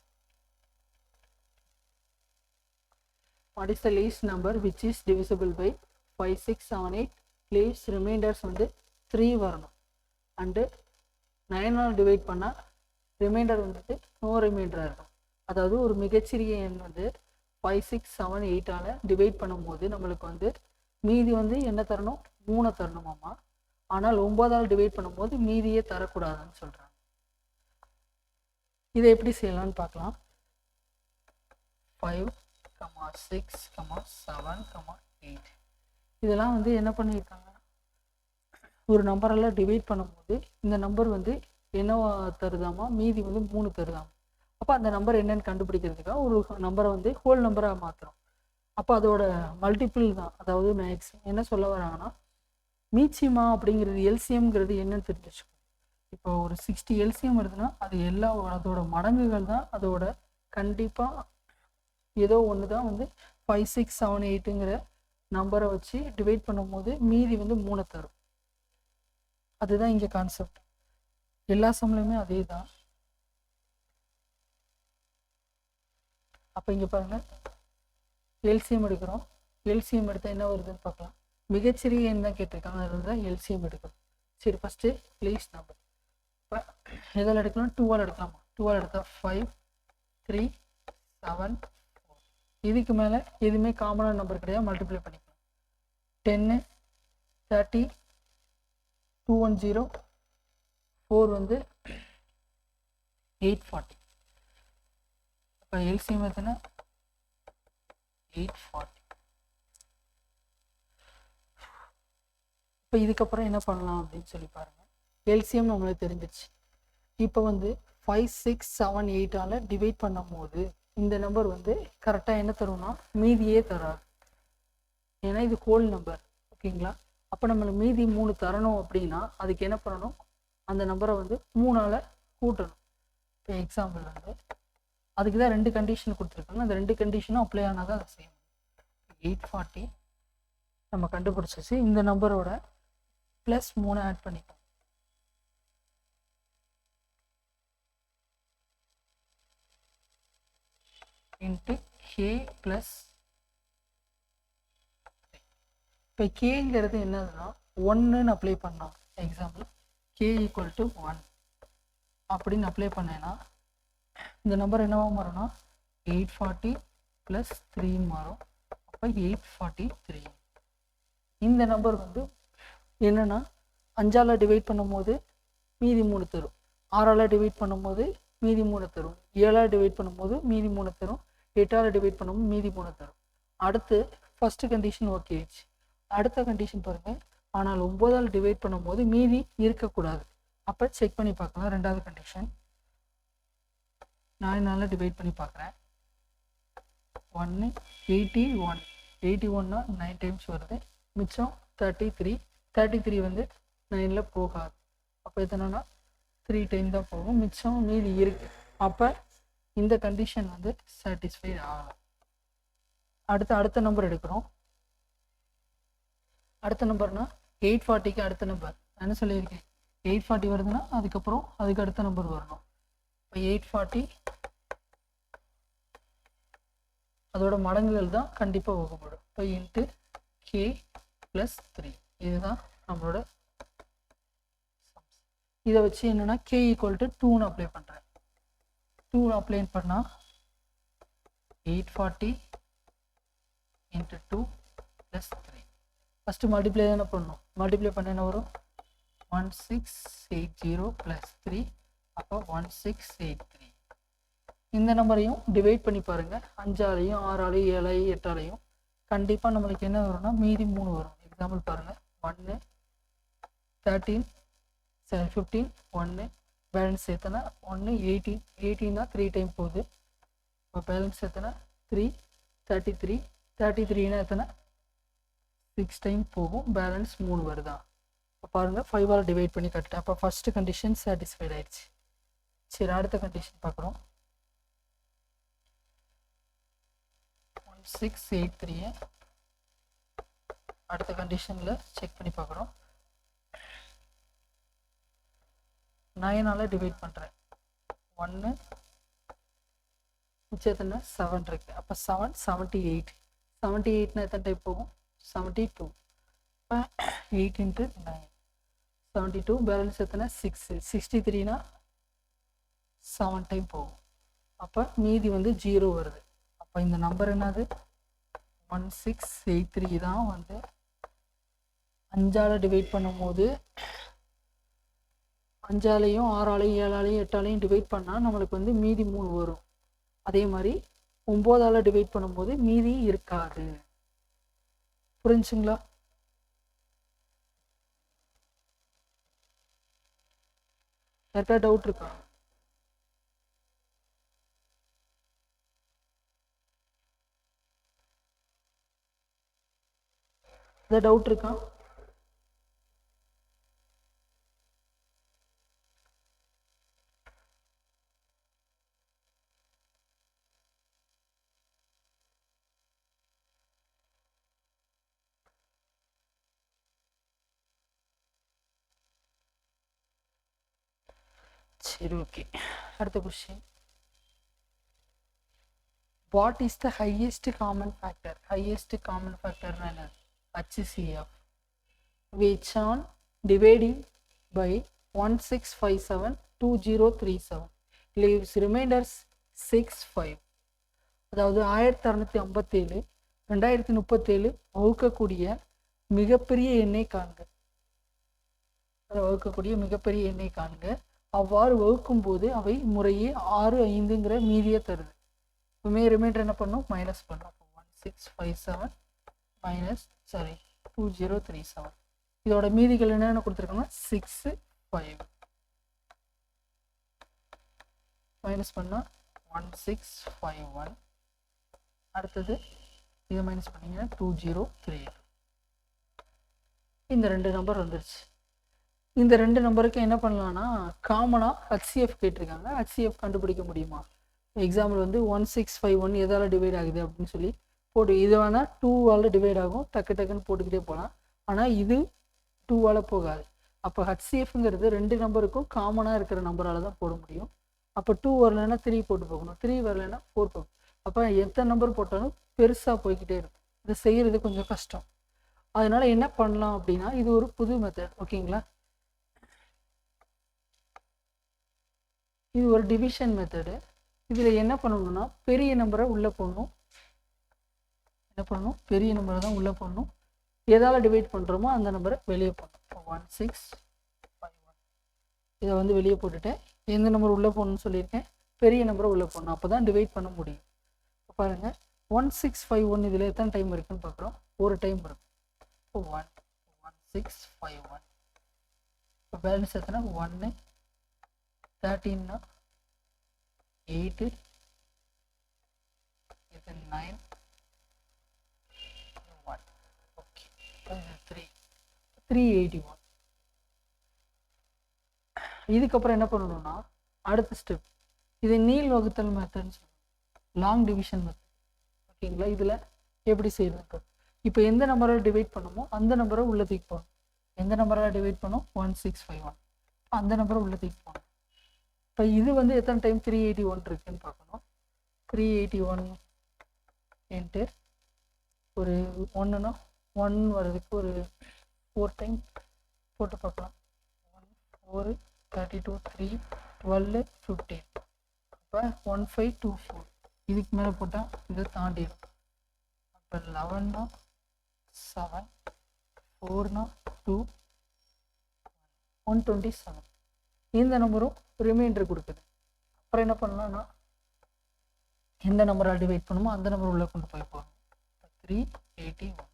What is the least number which is divisible by 5, 6, 7, 8? Least remainders வந்து 3 வரணும். அண்டு 9ஆல் டிவைட் பண்ணால் ரிமைண்டர் வந்துட்டு நோ ரிமைண்டராக இருக்கும். அதாவது ஒரு மிகச்சிறிய எண் வந்து 5, 6, 7, 8ஆல் டிவைட் பண்ணும்போது நம்மளுக்கு வந்து மீதி வந்து என்ன தரணும் 3 தரணுமாம்மா. ஆனால் 9ஆல் டிவைட் பண்ணும்போது மீதியே தரக்கூடாதுன்னு சொல்கிறாங்க. இதை எப்படி செய்யலாம்னு பார்க்கலாம். 5, 6, 7, 8 இதெல்லாம் வந்து என்ன பண்ணியிருக்காங்க, ஒரு நம்பரெல்லாம் டிவைட் பண்ணும்போது இந்த நம்பர் வந்து என்னவா தருதாமா, மீதி வந்து 3 தருதாமா. அப்போ அந்த நம்பர் என்னன்னு கண்டுபிடிக்கிறதுக்காக ஒரு நம்பரை வந்து ஹோல் நம்பராக மாற்றுறோம். அப்போ அதோட மல்டிபிள் தான். அதாவது மேக்ஸ் என்ன சொல்ல வராங்கன்னா மீச்சிமா அப்படிங்கிறது எல்சிஎம்ங்கிறது என்னன்னு தெரிஞ்சிச்சு. இப்போ ஒரு 60 எல்சிஎம் வருதுன்னா அது எல்லா அதோட மடங்குகள் தான் அதோட கண்டிப்பாக ஏதோ ஒன்று தான் வந்து 5 6 7 8ங்கிற நம்பரை வச்சு டிவைட் பண்ணும்போது மீதி வந்து 3 தரும். அதுதான் இங்கே கான்செப்ட். எல்லா சம்லையுமே அதே தான். அப்போ இங்கே பாருங்கள், எல்சிஎம் எடுக்கிறோம். எல்சிஎம் எடுத்தால் என்ன வருதுன்னு பார்க்கலாம். மிகச்சிறிய எண் தான் கேட்டிருக்காங்க, அதில் தான் எல்சிஎம் எடுக்கணும். சரி, ஃபஸ்ட்டு ப்ளீஸ் நம்பர். இப்போ எதில் எடுக்கலாம்? 2ஆல் எடுக்கலாமா? 2ஆல் எடுத்தால் 5 3 7 4. இதுக்கு மேலே எதுவுமே காமனான நம்பர் கிடையாது, மல்டிப்ளை பண்ணிக்கலாம். 10 30 210 4 வந்து 840. இப்போ எல்சிஎம் எத்தனை? 840. இப்போ இதுக்கப்புறம் என்ன பண்ணலாம் அப்படின்னு சொல்லி பாருங்கள். எல்சிஎம் நம்மளுக்கு தெரிஞ்சிச்சு. இப்போ வந்து 5 6 7 8ஆல் டிவைட் பண்ணும் போது இந்த நம்பர் வந்து கரெக்டாக என்ன தரும்னா மீதியே தராது. ஏன்னா இது ஹோல் நம்பர். ஓகேங்களா? அப்போ நம்மளுக்கு மீதி 3 தரணும் அப்படின்னா அதுக்கு என்ன பண்ணணும்? அந்த நம்பரை வந்து 3ஆல் கூட்டணும். இப்போ எக்ஸாம்பிள் வந்து அதுக்கு தான் 2 கண்டிஷன் கொடுத்துருக்காங்க. அந்த 2 கண்டிஷனும் அப்ளை ஆனால் தான் அதை செய்யணும். 840 நம்ம கண்டுபிடிச்சிச்சு. இந்த நம்பரோட ப்ளஸ் 3 ஆட் பண்ணிக்கலாம். Into K plus. இப்போ கேங்கிறது என்னதுன்னா 1ன்னு அப்ளை பண்ணோம். எக்ஸாம்பிள் கே ஈக்குவல் டு 1 அப்படின்னு அப்ளை பண்ணேன்னா இந்த நம்பர் என்னவா மாறும்னா 840 ப்ளஸ் 3 மாறும். அப்போ 843. இந்த நம்பர் வந்து என்னென்னா 5ஆல் டிவைட் பண்ணும்போது மீதி 3 தரும், 6ஆல் டிவைட் பண்ணும்போது மீதி 3 தரும், 7ஆல் டிவைட் பண்ணும்போது மீதி 3 தரும், 8ஆல் டிவைட் பண்ணும்போது மீதி 3 தரும். அடுத்து ஃபஸ்ட்டு கண்டிஷன் ஓகே ஆயிடுச்சு. அடுத்த கண்டிஷன் பாருங்கள், ஆனால் 9ஆல் டிவைட் பண்ணும்போது மீதி இருக்கக்கூடாது. அப்போ செக் பண்ணி பார்க்கலாம். ரெண்டாவது கண்டிஷன் 9ஆல் டிவைட் பண்ணி பார்க்குறேன். 1 81. 81னா 9 டைம்ஸ் வருது, மிச்சம் 33. 33 வந்து 9ல் போகாது. அப்போ எத்தனைனா 3 டைம் தான் போகும், மிச்சம் மீதி இருக்குது. அப்போ இந்த கண்டிஷன் வந்து சாட்டிஸ்ஃபைட் ஆகலாம். அடுத்த நம்பர் எடுக்கிறோம். அடுத்த நம்பர்னா 840க்கு அடுத்த நம்பர் என்ன சொல்லியிருக்கேன்? 840 வருதுன்னா அதுக்கப்புறம் அதுக்கு அடுத்த நம்பர் வரணும். இப்போ 840 அதோட மடங்குகள் தான் கண்டிப்பாக வகுப்படும். இப்போ இன்ட்டு கே ப்ளஸ் 3. இதுதான் நம்மளோட. இதை வச்சு என்னென்னா கே ஈக்குவல் டு 2ன்னு அப்ளை பண்ணுறேன். 2 அப்ளை பண்ணால் 840 இன்ட்டு 2 ப்ளஸ் 3. ஃபஸ்ட்டு மல்டிப்ளை தானே பண்ணணும். மல்டிப்ளை பண்ண என்ன வரும்? 1680 ப்ளஸ் 3. அப்போ 1683. இந்த நம்பரையும் டிவைட் பண்ணி பாருங்கள். 5ஆலையும் 6ஆலையும் 7ஆலையும் 8ஆலையும் கண்டிப்பாக நம்மளுக்கு என்ன வரும்னா மீதி 3 வரும். எக்ஸாம்பிள் பாருங்கள். 1 13 15 1 பேலன்ஸ் எத்தனை? 1 18. 18 தான் 3 டைம் போகுது. இப்போ பேலன்ஸ் எத்தனை? 3 33. 33னா எத்தனை? 6 டைம் போகும், பேலன்ஸ் 3 வருதா? இப்போ பாருங்கள், 5ஆல் டிவைட் பண்ணி கட்டுட்டேன். அப்போ ஃபஸ்ட்டு கண்டிஷன் சாட்டிஸ்ஃபைட் ஆயிடுச்சு. சரி, அடுத்த கண்டிஷன் பார்க்குறோம். 1683 அடுத்த கண்டிஷனில் செக் பண்ணி பார்க்குறோம். 9ஆல் டிவைட் பண்ணுறேன். 1 மிச்சத்துனா 7 இருக்குது. அப்போ 7 78. 78னா எத்தனை டைம் போகும்? 72. இப்போ 8 இன்ட்டு 9 72. பேலன்ஸ் எத்தனை? 6. 63னா 7 டைம் போகும். அப்போ மீதி வந்து 0 வருது. அப்போ இந்த நம்பர் என்னது? 1683 தான் வந்து 5ஆல் டிவைட் பண்ணும்போது 5ஆலையும் 6ஆலையும் 7ஆலையும் 8ஆலையும் டிவைட் பண்ணால் நம்மளுக்கு வந்து மீதி 3 வரும். அதே மாதிரி 9ஆல் டிவைட் பண்ணும்போது மீதி இருக்காது. புரிஞ்சுங்களா? யாருக்கா டவுட் இருக்கா? ஏதாவது டவுட் இருக்கா? சரி ஓகே. அடுத்த question, what is the highest common factor? Highest common ஃபேக்டர்னா என்ன? HCF which on dividing by 16572037 leaves remainders 65. அதாவது 1657 2037 வகுக்கக்கூடிய மிகப்பெரிய எண்ணை காண்க. வகுக்கக்கூடிய மிகப்பெரிய எண்ணை காண்க. அவ்வாறு வகுக்கும் போது அவை முறையே 6, 5ங்கிற மீதியை தருது. இப்போமே ரிமைண்டர் என்ன பண்ணும்? மைனஸ் பண்ணும். 1657 மைனஸ் 2037. இதோட மீதிகள் என்னென்ன கொடுத்துருக்காங்கன்னா 6, 5 மைனஸ் பண்ணால் 1651. அடுத்தது இதை மைனஸ் பண்ணிங்கன்னா 2038. இந்த 2 நம்பர் வந்துருச்சு. இந்த 2 நம்பருக்கு என்ன பண்ணலான்னா காமனாக HCF கேட்டிருக்காங்க. HCF கண்டுபிடிக்க முடியுமா? எக்ஸாம்பிள் வந்து 1651 எதால் டிவைட் ஆகுது அப்படின்னு சொல்லி போட்டு, இது வேணால் 2ஆல் டிவைட் ஆகும், டக்குன்னு போட்டுக்கிட்டே போகலாம். ஆனால் இது 2ஆல் போகாது. அப்போ HCFங்கிறது 2 நம்பருக்கும் காமனாக இருக்கிற நம்பரால் தான் போட முடியும். அப்போ 2 வரலைன்னா 3 போட்டு போகணும், 3 வரலைன்னா 4 போகணும். அப்போ எத்தனை நம்பர் போட்டாலும் பெருசாக போய்கிட்டே இருக்கும். இதை செய்கிறது கொஞ்சம் கஷ்டம். அதனால என்ன பண்ணலாம் அப்படின்னா, இது ஒரு புது மெத்தட். ஓகேங்களா? இது ஒரு டிவிஷன் மெத்தடு. இதில் என்ன பண்ணணும்னா பெரிய நம்பரை உள்ளே போடணும். என்ன பண்ணணும்? பெரிய நம்பரை தான் உள்ளே போடணும். எதால் டிவைட் பண்ணுறோமோ அந்த நம்பரை வெளியே போடணும். 1651 இதை வந்து வெளியே போட்டுட்டேன். எந்த நம்பர் உள்ளே போடணும்னு சொல்லியிருக்கேன்? பெரிய நம்பரை உள்ளே போடணும். அப்போ தான் டிவைட் பண்ண முடியும். பாருங்கள், 1651 இதில் எத்தனை டைம் இருக்குன்னு பார்க்குறோம். ஒரு டைம் இருக்கும். 1651. இப்போ பேலன்ஸ் எத்தனை? 1, 13, 8, இது 9, 1. ஓகே, 381. இதுக்கப்புறம் என்ன பண்ணணும்னா அடுத்த ஸ்டெப், இது நீள் வகுத்தல் மெத்தட்னு சொல்லுவோம், லாங் டிவிஷன் மெத்தட். ஓகேங்களா? இதில் எப்படி செய்யறது? இப்போ எந்த நம்பரால் டிவைட் பண்ணுமோ அந்த நம்பரை உள்ள தூக்கி போகணும். எந்த நம்பரால் டிவைட் பண்ணும்? 1651. அந்த நம்பரை உள்ள தூக்கி போகணும். இப்போ இது வந்து எத்தனை டைம் 381 இருக்குன்னு பார்க்கணும். 381 இன்ட்டு ஒரு 1னா 1 வர்றதுக்கு ஒரு 4 டைம் போட்டு பார்க்கலாம். 1, 4, 32, 3, 12, 15. அப்போ 1524. இதுக்கு மேலே போட்டால் இதை தாண்டிடும். அப்போ 11னா 7, 4னா 2, 127. இந்த நம்பரும் ரிமைண்டர் கொடுக்குது. அப்புறம் என்ன பண்ணலாம்னா எந்த நம்பரால் டிவைட் பண்ணுமோ அந்த நம்பர் உள்ளே கொண்டு போய் போகணும். 381.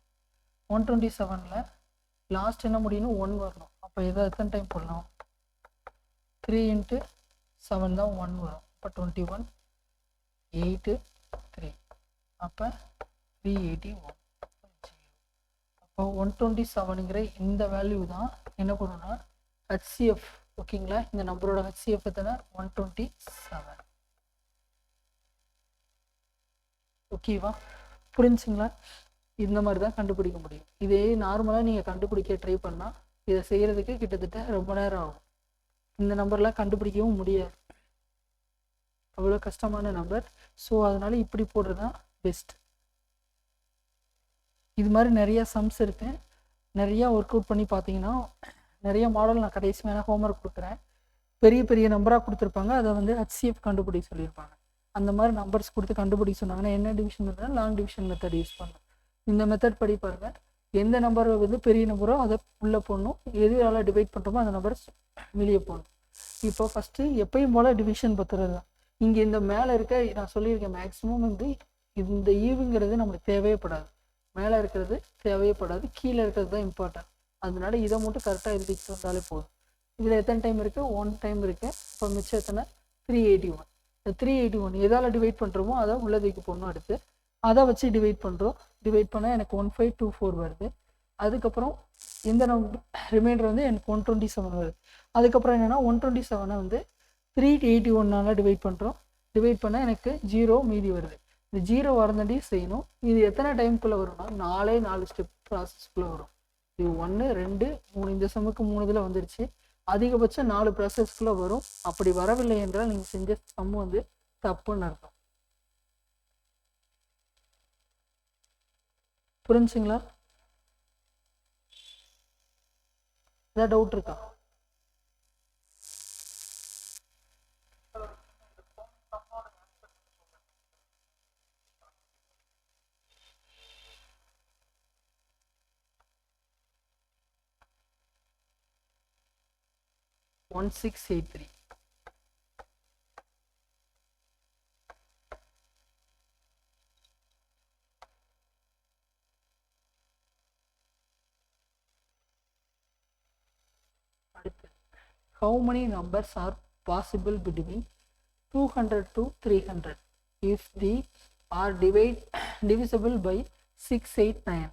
127ல் லாஸ்ட் என்ன முடியணும்? 1 வரணும். அப்போ எதை எத்தனை டைம் போடலாம்? 3 × 7 தான் 1 வரும். அப்போ 21, 8, 3. அப்போ 381. அப்போ 127ங்கிற இந்த வேல்யூ தான் என்ன பண்ணணும்னா HCF. ஓகேங்களா? இந்த நம்பரோட HCF எத்தனை? 127. ஓகேவா? புரிஞ்சுங்களா? இந்த மாதிரி தான் கண்டுபிடிக்க முடியும். இதே நார்மலாக நீங்கள் கண்டுபிடிக்க ட்ரை பண்ணால் இதை செய்கிறதுக்கு கிட்டத்தட்ட ரொம்ப நேரம் ஆகும். இந்த நம்பர்லாம் கண்டுபிடிக்கவும் முடியாது, அவ்வளோ கஷ்டமான நம்பர். ஸோ அதனால இப்படி போடுறது தான் பெஸ்ட். இது மாதிரி நிறையா சம்ஸ் இருக்கு. நிறையா ஒர்க் அவுட் பண்ணி பார்த்தீங்கன்னா நிறைய மாடல் நான் கடைசி மேலே ஹோம்ஒர்க் கொடுக்குறேன். பெரிய பெரிய நம்பராக கொடுத்துருப்பாங்க, அதை வந்து HCF கண்டுபிடிக்க சொல்லியிருப்பாங்க. அந்த மாதிரி நம்பர்ஸ் கொடுத்து கண்டுபிடிக்க சொன்னாங்கன்னா என்ன division method? Long division method use பண்ணணும். இந்த மெத்தட் படி பாருங்கள், எந்த நம்பர் வந்து பெரிய நம்பரோ அதை உள்ளே போடணும், எதுனால டிவைட் பண்ணுறோமோ அந்த நம்பர் வெளியே போடணும். இப்போ ஃபஸ்ட்டு எப்பயும் போல் டிவிஷன் பத்துறது தான். இங்கே இந்த மேலே இருக்க நான் சொல்லியிருக்கேன், மேக்ஸிமம் வந்து இந்த ஈவுங்கிறது நம்மளுக்கு தேவையப்படாது, மேலே இருக்கிறது தேவையப்படாது, கீழே இருக்கிறது தான் இம்பார்ட்டன்ட். அதனால இதை மட்டும் கரெக்டாக எழுதிட்டு வந்தாலே போதும். இதில் எத்தனை டைம் இருக்குது? 1 டைம் இருக்குது. இப்போ மிச்சம் எத்தனை? 381. இந்த 381 எதால் டிவைட் பண்ணுறோமோ அதை உள்ளதுக்கு போடணும். அடுத்து அதை வச்சு டிவைட் பண்ணுறோம். டிவைட் பண்ணால் எனக்கு 1524 வருது. அதுக்கப்புறம் எந்த நம்பர் ரிமைண்டர் வந்து எனக்கு 127 வருது. அதுக்கப்புறம் என்னென்னா 127 வந்து 381 டிவைட் பண்ணுறோம். டிவைட் பண்ணால் எனக்கு 0 மீதி வருது. இந்த 0 வரந்தாண்டி செய்யணும். இது எத்தனை டைமுக்குள்ளே வரும்னா 4 ஸ்டெப் ப்ராசஸ்க்குள்ளே வரும். இது 1, 2, 3. இந்த சமுக்கு 3 இதில் வந்துருச்சு. அதிகபட்சம் 4 ப்ராசஸ்க்குள்ள வரும். அப்படி வரவில்லை என்றால் நீங்க செஞ்ச சம் வந்து தப்புன்னு அர்த்தம். புரிஞ்சுங்களா? ஏதாவது டவுட் இருக்கா? ஒன் 1683. அடுத்து, how many numbers are possible between 200 to 300 if they are divisible by 6, 8, 9?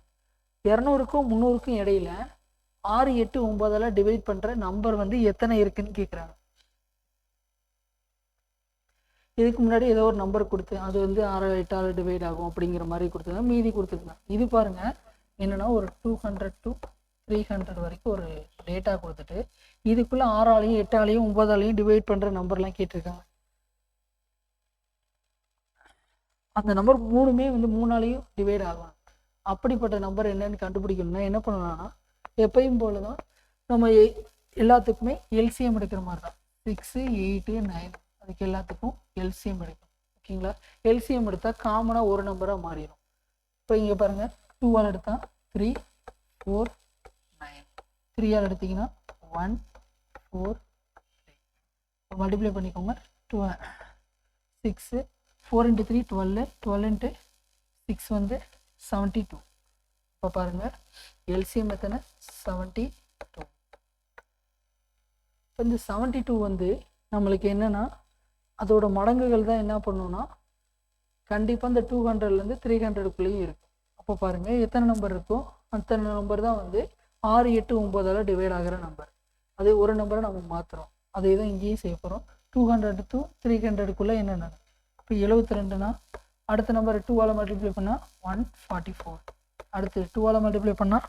200க்கும் 300க்கும் இடையில 6, 8, 9 டிவைட் பண்ற நம்பர் வந்து எத்தனை இருக்குன்னு கேட்குறாங்க. இதுக்கு முன்னாடி ஏதோ ஒரு நம்பர் கொடுத்து அது வந்து 6, 8 டிவைட் ஆகும் அப்படிங்கிற மாதிரி கொடுத்துருந்தாங்க. மீதி கொடுத்துருந்தாங்க. இது பாருங்க என்னன்னா ஒரு 200 to 300 வரைக்கும் ஒரு டேட்டா கொடுத்துட்டு இதுக்குள்ள 6ஆலையும் 8ஆலையும் 9ஆலையும் டிவைட் பண்ற நம்பர்லாம் கேட்டிருக்காங்க. அந்த நம்பர் மூணுமே வந்து 3ஆலையும் டிவைட் ஆகும். அப்படிப்பட்ட நம்பர் என்னன்னு கண்டுபிடிக்கணும்னா என்ன பண்ணலாம்னா எப்பயும் போலதான் நம்ம எல்லாத்துக்குமே எல்சிஎம் எடுக்கிற மாதிரி தான். 6, 8, 9 அதுக்கு எல்லாத்துக்கும் எல்சிஎம் எடுக்கும். ஓகேங்களா? எல்சிஎம் எடுத்தா காமனா ஒரு நம்பரா மாறிடும். இப்போ இங்க பாருங்க 2ஆல் எடுத்தா 3, 4, 9. 3ஆல் எடுத்தீங்கன்னா 1, 4, 3. மல்டிப்ளை பண்ணிக்கோங்க. 6, 4 × 3 12, 12 × 6 வந்து 72. இப்போ பாருங்க எல்சிஎம் எத்தனை? 72. இப்போ இந்த 72 வந்து நம்மளுக்கு என்னன்னா அதோட மடங்குகள் தான் என்ன பண்ணுன்னா கண்டிப்பாக இந்த 200லேருந்து 300க்குள்ளேயும் இருக்கும். அப்போ பாருங்க எத்தனை நம்பர் இருக்கோ அத்தனை நம்பர் தான் வந்து 6, 8, 9ஆல் டிவைட் ஆகிற நம்பர். அது ஒரு நம்பரை நம்ம மாற்றுறோம். அதே தான் இங்கேயும் செய்ய போகிறோம். 200 to 300க்குள்ளே என்னென்ன? இப்போ 72னா அடுத்த நம்பர் 2ஆல் மல்டிப்ளை பண்ணால் 144. அடுத்து 2ஆல் மல்டிப்ளை பண்ணால்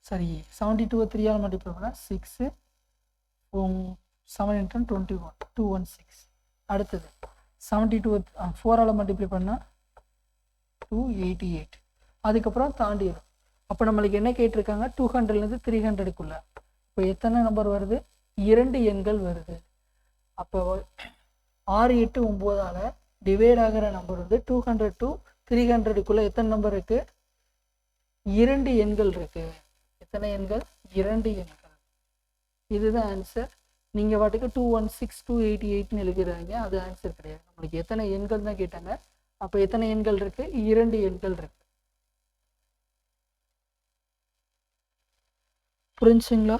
72 3ஆல் மல்டிப்ளை பண்ணால் 6, 7 × 21 216. அடுத்தது 72 4ஆல் மல்டிப்ளை பண்ணால் 288. அதுக்கப்புறம் தாண்டிடும். அப்போ நம்மளுக்கு என்ன கேட்டிருக்காங்க? 200லேருந்து 300க்குள்ள இப்போ எத்தனை நம்பர் வருது? 2 எண்கள் வருது. அப்போ 6, 8, 9ஆல் டிவைட் ஆகிற நம்பர் வந்து 200 to 300க்குள்ள எத்தனை நம்பர் இருக்கு? 2 எண்கள் இருக்கு. எத்தனை எண்கள்? 2 எண்கள். இதுதான் ஆன்சர். நீங்க வாட்டுக்கு 216, 288ன்னு எழுதுறாங்க. அது ஆன்சர் கிடையாது. நம்மளுக்கு எத்தனை எண்கள் தான் கேட்டாங்க. அப்ப எத்தனை எண்கள் இருக்கு? 2 எண்கள் இருக்கு. புரிஞ்சுங்களா?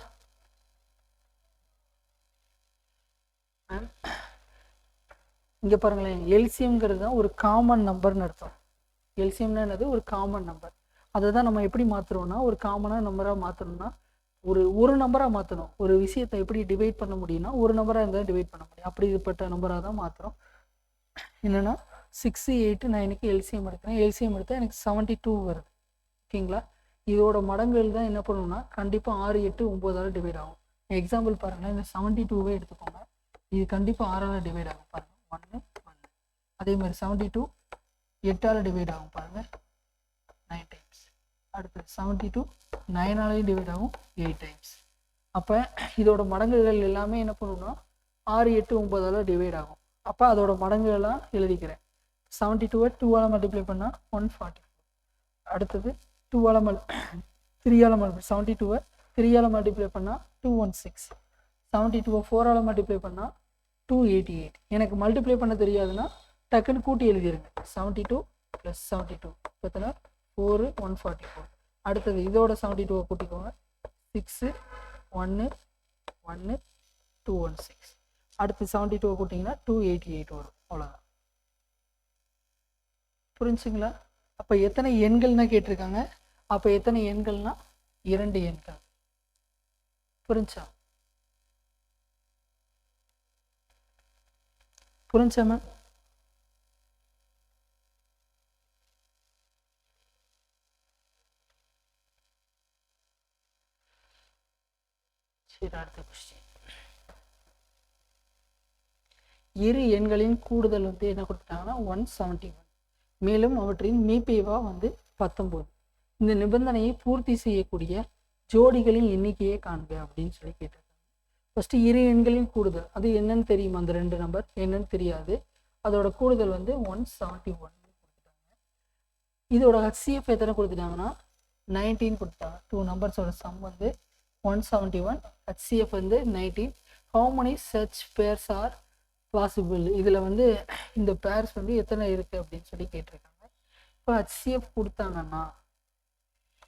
இங்க பாருங்களேன், எல்சிஎம்ங்கிறது தான் ஒரு காமன் நம்பர்னு அர்த்தம். எல்சிஎம்னா என்னது? ஒரு காமன் நம்பர். அதை தான் நம்ம எப்படி மாத்துறோம்னா ஒரு காமனா நம்பரா மாத்தணும்னா ஒரு நம்பரா மாற்றணும். ஒரு விஷயத்தை எப்படி டிவைட் பண்ண முடியும்னா ஒரு நம்பராக இருந்தால் டிவைட் பண்ண முடியும். அப்படிப்பட்ட நம்பராக தான் மாற்றுறோம். என்னென்னா 6, 8, 9க்கு எல்சிஎம் எடுக்கிறேன். எல்சிஎம் எடுத்தால் எனக்கு 72 வருது. ஓகேங்களா? இதோட மடங்குகள் தான் என்ன பண்ணணும்னா கண்டிப்பாக 6, 8, 9ஆல் டிவைட் ஆகும். எக்ஸாம்பிள் பாருங்கள், இந்த 72வே எடுத்துக்கோங்க. இது கண்டிப்பாக 6ஆல் டிவைட் ஆகும். பாருங்கள் 1, 1. அதே மாதிரி 72 8ஆல் டிவைட் ஆகும். பாருங்கள் 9 டைம்ஸ். அடுத்து 72 9ஆலையும் டிவைட் ஆகும் 8 டைம்ஸ். அப்போ இதோட மடங்குகள் எல்லாமே என்ன பண்ணணும்னா 6, 8, 9ஆல் டிவைட் ஆகும். அப்போ அதோட மடங்குகள்லாம் எழுதிக்கிறேன். 72வை 2ஆல் மல்டிப்ளை பண்ணால் 144. அடுத்தது 3ஆல் மல்டிப்ளை 72வை 3ஆல் மல்டிப்ளை பண்ணால் 216. 72வை 4ஆல் மல்டிப்ளை பண்ணால் 288. எனக்கு மல்டிப்ளை பண்ண தெரியாதுன்னா டக்குன்னு கூட்டி எழுதிருங்க. 72 + 72 எத்தனை? 4, 144. அடுத்தது இதோட 72வை கூட்டிக்கோங்க. 6, 1, 1, 216. அடுத்து 72வை கூட்டிங்கன்னா 288 வரும். அவ்வளோதான். புரிஞ்சுங்களா? அப்போ எத்தனை எண்கள்னா கேட்டிருக்காங்க. அப்போ எத்தனை எண்கள்னா 2 எண்கள். புரிஞ்சா? புரிஞ்சா மேம்? அடுத்த கொஸ்டின். இரு எண்களின் கூடுதல் வந்து என்ன கொடுத்துட்டாங்கன்னா 171, மேலும் அவற்றின் மீப்பேவா வந்து 19. இந்த நிபந்தனையை பூர்த்தி செய்யக்கூடிய ஜோடிகளின் எண்ணிக்கையை காண்க அப்படின்னு சொல்லி கேட்டிருக்காங்க. ஃபர்ஸ்ட் இரு எண்களின் கூடுதல் அது என்னன்னு தெரியும், அந்த ரெண்டு நம்பர் என்னன்னு தெரியாது, அதோட கூடுதல் வந்து 171 கொடுத்துட்டாங்க. இதோட HCF எத்தனை கொடுத்துட்டாங்கன்னா 19 கொடுத்தாங்க. டூ நம்பர்ஸோட சம் வந்து 171, HCF வந்து 19. How many such pairs are possible? இதில் வந்து இந்த பேர்ஸ் வந்து எத்தனை இருக்குது அப்படின்னு சொல்லி கேட்டிருக்காங்க. இப்போ HCF கொடுத்தாங்கன்னா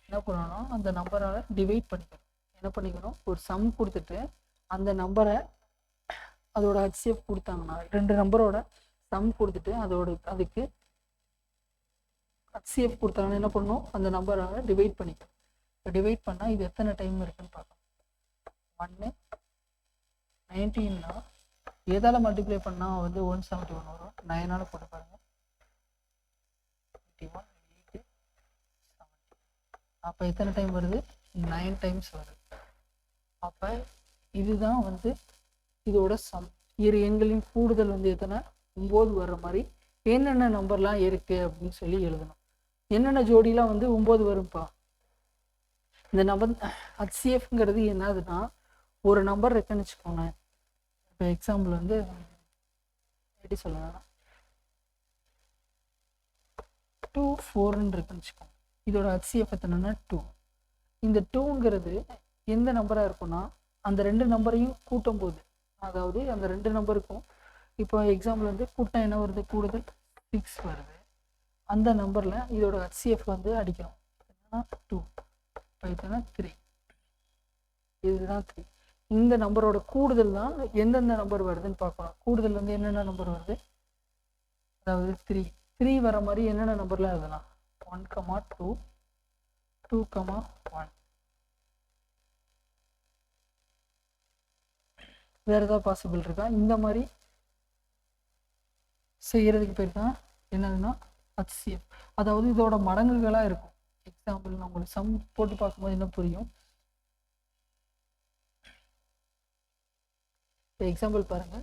என்ன பண்ணணும், அந்த நம்பரால் டிவைட் பண்ணிக்கணும். என்ன பண்ணிக்கணும், ஒரு சம் கொடுத்துட்டு அந்த நம்பரை அதோட HCF கொடுத்தாங்கன்னா ரெண்டு நம்பரோட சம் கொடுத்துட்டு அதுக்கு HCF கொடுத்தாங்கன்னா என்ன பண்ணணும், அந்த நம்பரால் டிவைட் பண்ணிக்கணும். டிவைட் பண்ணால் இது எத்தனை டைம் இருக்குன்னு பார்க்கணும். 1 19னா எதால் மல்டிப்ளை பண்ணால் வந்து 171 வரும், 9ஆல் போட்டு பாருங்கள். 21 8 7, அப்போ எத்தனை டைம் வருது, 9 டைம்ஸ் வருது. அப்போ இதுதான் வந்து இதோட சம். இரு எண்களின் கூடுதல் வந்து எத்தனை 9 வர்ற மாதிரி என்னென்ன நம்பர்லாம் இருக்கு அப்படின்னு சொல்லி எழுதணும். என்னென்ன ஜோடிலாம் வந்து 9 வரும்பா. இந்த நம்பர் HCFங்கிறது என்னதுன்னா ஒரு நம்பர் இருக்குன்னு வச்சுக்கோங்க. இப்போ எக்ஸாம்பிள் வந்து எப்படி சொல்லலாம், 2 4ன்னு இருக்குன்னு வச்சுக்கோங்க. இதோட HCF எத்தனைன்னா 2. இந்த 2ங்கிறது எந்த நம்பராக இருக்குன்னா அந்த ரெண்டு நம்பரையும் கூட்டும் போது, அதாவது அந்த ரெண்டு நம்பருக்கும் இப்போ எக்ஸாம்பிள் வந்து கூட்டம் என்ன வருது, கூடுதல் 6 வருது. அந்த நம்பரில் இதோட HCF வந்து அடிக்கணும். என்னன்னா 2, இப்போ இதுனா 3, இதுதான் 3. இந்த நம்பரோட கூடுதல் தான் எந்தெந்த நம்பர் வருதுன்னு பார்க்கலாம். கூடுதல் வந்து என்னென்ன நம்பர் வருது, அதாவது 3 வர மாதிரி என்னென்ன நம்பர்லாம் எழுதலாம், 1, 2, 2, 1. வேற ஏதாவது பாசிபிள் இருக்கா? இந்த மாதிரி செய்யறதுக்கு பேர் தான் என்னதுன்னா HCF. அதாவது இதோட மடங்குகளாக இருக்கும். எக்ஸாம்பிள் நான் உங்களுக்கு சம் போட்டு பார்க்கும்போது என்ன புரியும். எக்ஸாம்பிள் பாருங்க,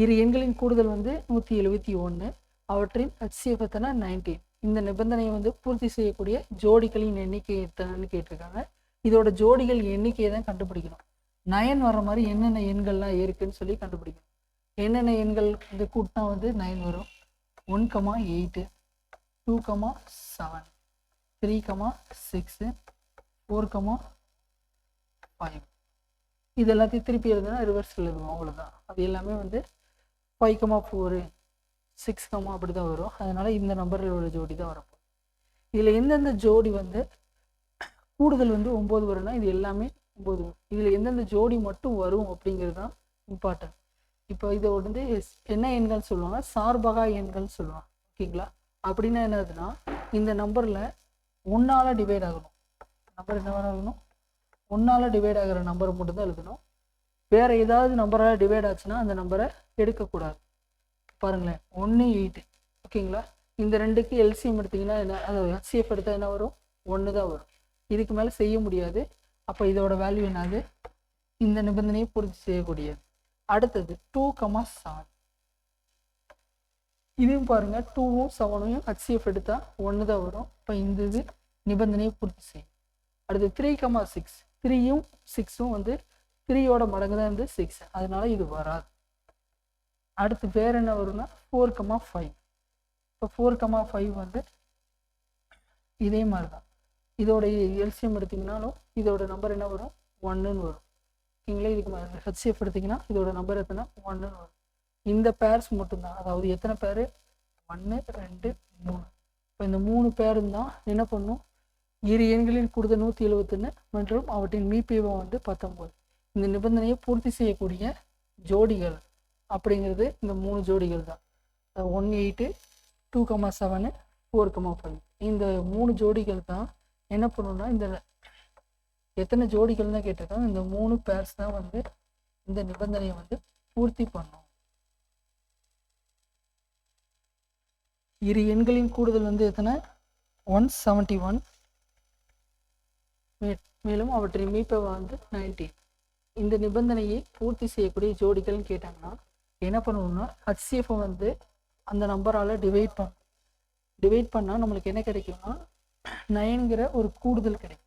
இரு எண்களின் கூடுதல் வந்து 171, அவற்றின் HCF எத்தனை 19. இந்த நிபந்தனையை வந்து பூர்த்தி செய்யக்கூடிய ஜோடிகளின் எண்ணிக்கை எத்தனைன்னு கேட்டிருக்காங்க. இதோட ஜோடிகள் எண்ணிக்கையை தான் கண்டுபிடிக்கணும். 9 வர மாதிரி என்னென்ன எண்கள்லாம் இருக்குன்னு சொல்லி கண்டுபிடிக்கணும். என்னென்ன எண்கள் இந்த கூட்டினா வந்து 9 வரும், 1, 8, 2, 7, 3, 6, 4, 5. இது எல்லாத்தையும் திருப்பி எழுதுனா ரிவர்ஸ் எழுதுவோம், அவ்வளோதான். அது எல்லாமே வந்து 5, 4, 6, அப்படி தான் வரும். அதனால இந்த நம்பரோட ஜோடி தான் வரப்போம். இதில் எந்தெந்த ஜோடி வந்து கூடுதல் வந்து 9 வரும்னா இது எல்லாமே 9 வரும். இதில் எந்தெந்த ஜோடி மட்டும் வரும் அப்படிங்கிறது தான் இம்பார்ட்டன்ட். இப்போ இதை வந்து என்ன எண்கள் சொல்லுவாங்க, சார்பகா எண்கள் சொல்லுவாங்க. ஓகேங்களா? அப்படின்னா என்னதுன்னா இந்த நம்பரில் 1ஆல் டிவைட் ஆகணும். நம்பர் என்ன ஆகணும், 1ஆல் டிவைட் ஆகிற நம்பரை மட்டும்தான் எழுதணும். வேறு ஏதாவது நம்பரால் டிவைட் ஆச்சுன்னா அந்த நம்பரை எடுக்கக்கூடாது. பாருங்களேன், 1, 8. ஓகேங்களா? இந்த ரெண்டுக்கு LCM எடுத்திங்கன்னா என்ன, அதாவது HCF எடுத்தால் என்ன வரும், 1 தான் வரும். இதுக்கு மேலே செய்ய முடியாது. அப்போ இதோட வேல்யூ என்னது, இந்த நிபந்தனையை பூர்த்தி செய்யக்கூடியது. அடுத்தது 2, 7. இதையும் பாருங்க, 2ம் 7ம் HCF எடுத்தால் 1 தான் வரும். இப்போ இந்த இது நிபந்தனையை பூர்த்தி செய்யும். அடுத்து 3, 6. 3யும் 6ம் வந்து 3யோட மடங்கு தான் வந்து 6, அதனால இது வராது. அடுத்து வேற என்ன வரும்னா 4, 5. இப்போ 4, 5 வந்து இதே மாதிரி தான். இதோட LCM எடுத்திங்கனாலும் இதோட நம்பர் என்ன வரும், 1ன்னு வரும். ஓகேங்களா? இதுக்கு HCF எடுத்திங்கன்னா இதோட நம்பர் எத்தனை, 1ன்னு வரும். இந்த பேர்ஸ் மட்டும்தான், அதாவது எத்தனை பேர், 1, 2, 3. இப்போ இந்த 3 பேரும் தான் என்ன பண்ணும், இரு எண்களின் கூடுதல் 171 மற்றும் அவற்றின் மீப்பேவா வந்து 19. இந்த நிபந்தனையை பூர்த்தி செய்யக்கூடிய ஜோடிகள் அப்படிங்கிறது இந்த 3 ஜோடிகள் தான். 1, 8, 2, 7, 4, 5. இந்த 3 ஜோடிகள் தான் என்ன பண்ணணும்னா, இந்த எத்தனை ஜோடிகள் தான் கேட்டிருக்காங்க, இந்த 3 பேர்ஸ் தான் வந்து இந்த நிபந்தனையை வந்து பூர்த்தி பண்ணும். இரு எண்களின் கூடுதல் வந்து எத்தனை, 171, மேலும் அவற்றின் மீப்பேவா வந்து 19. இந்த நிபந்தனையை பூர்த்தி செய்யக்கூடிய ஜோடிகள்னு கேட்டாங்கன்னா என்ன பண்ணணும்னா ஹச்சிஎஃப் வந்து அந்த நம்பரால் டிவைட் பண்ணால் நம்மளுக்கு என்ன கிடைக்கும்னா 9ங்கிற ஒரு கூடுதல் கிடைக்கும்.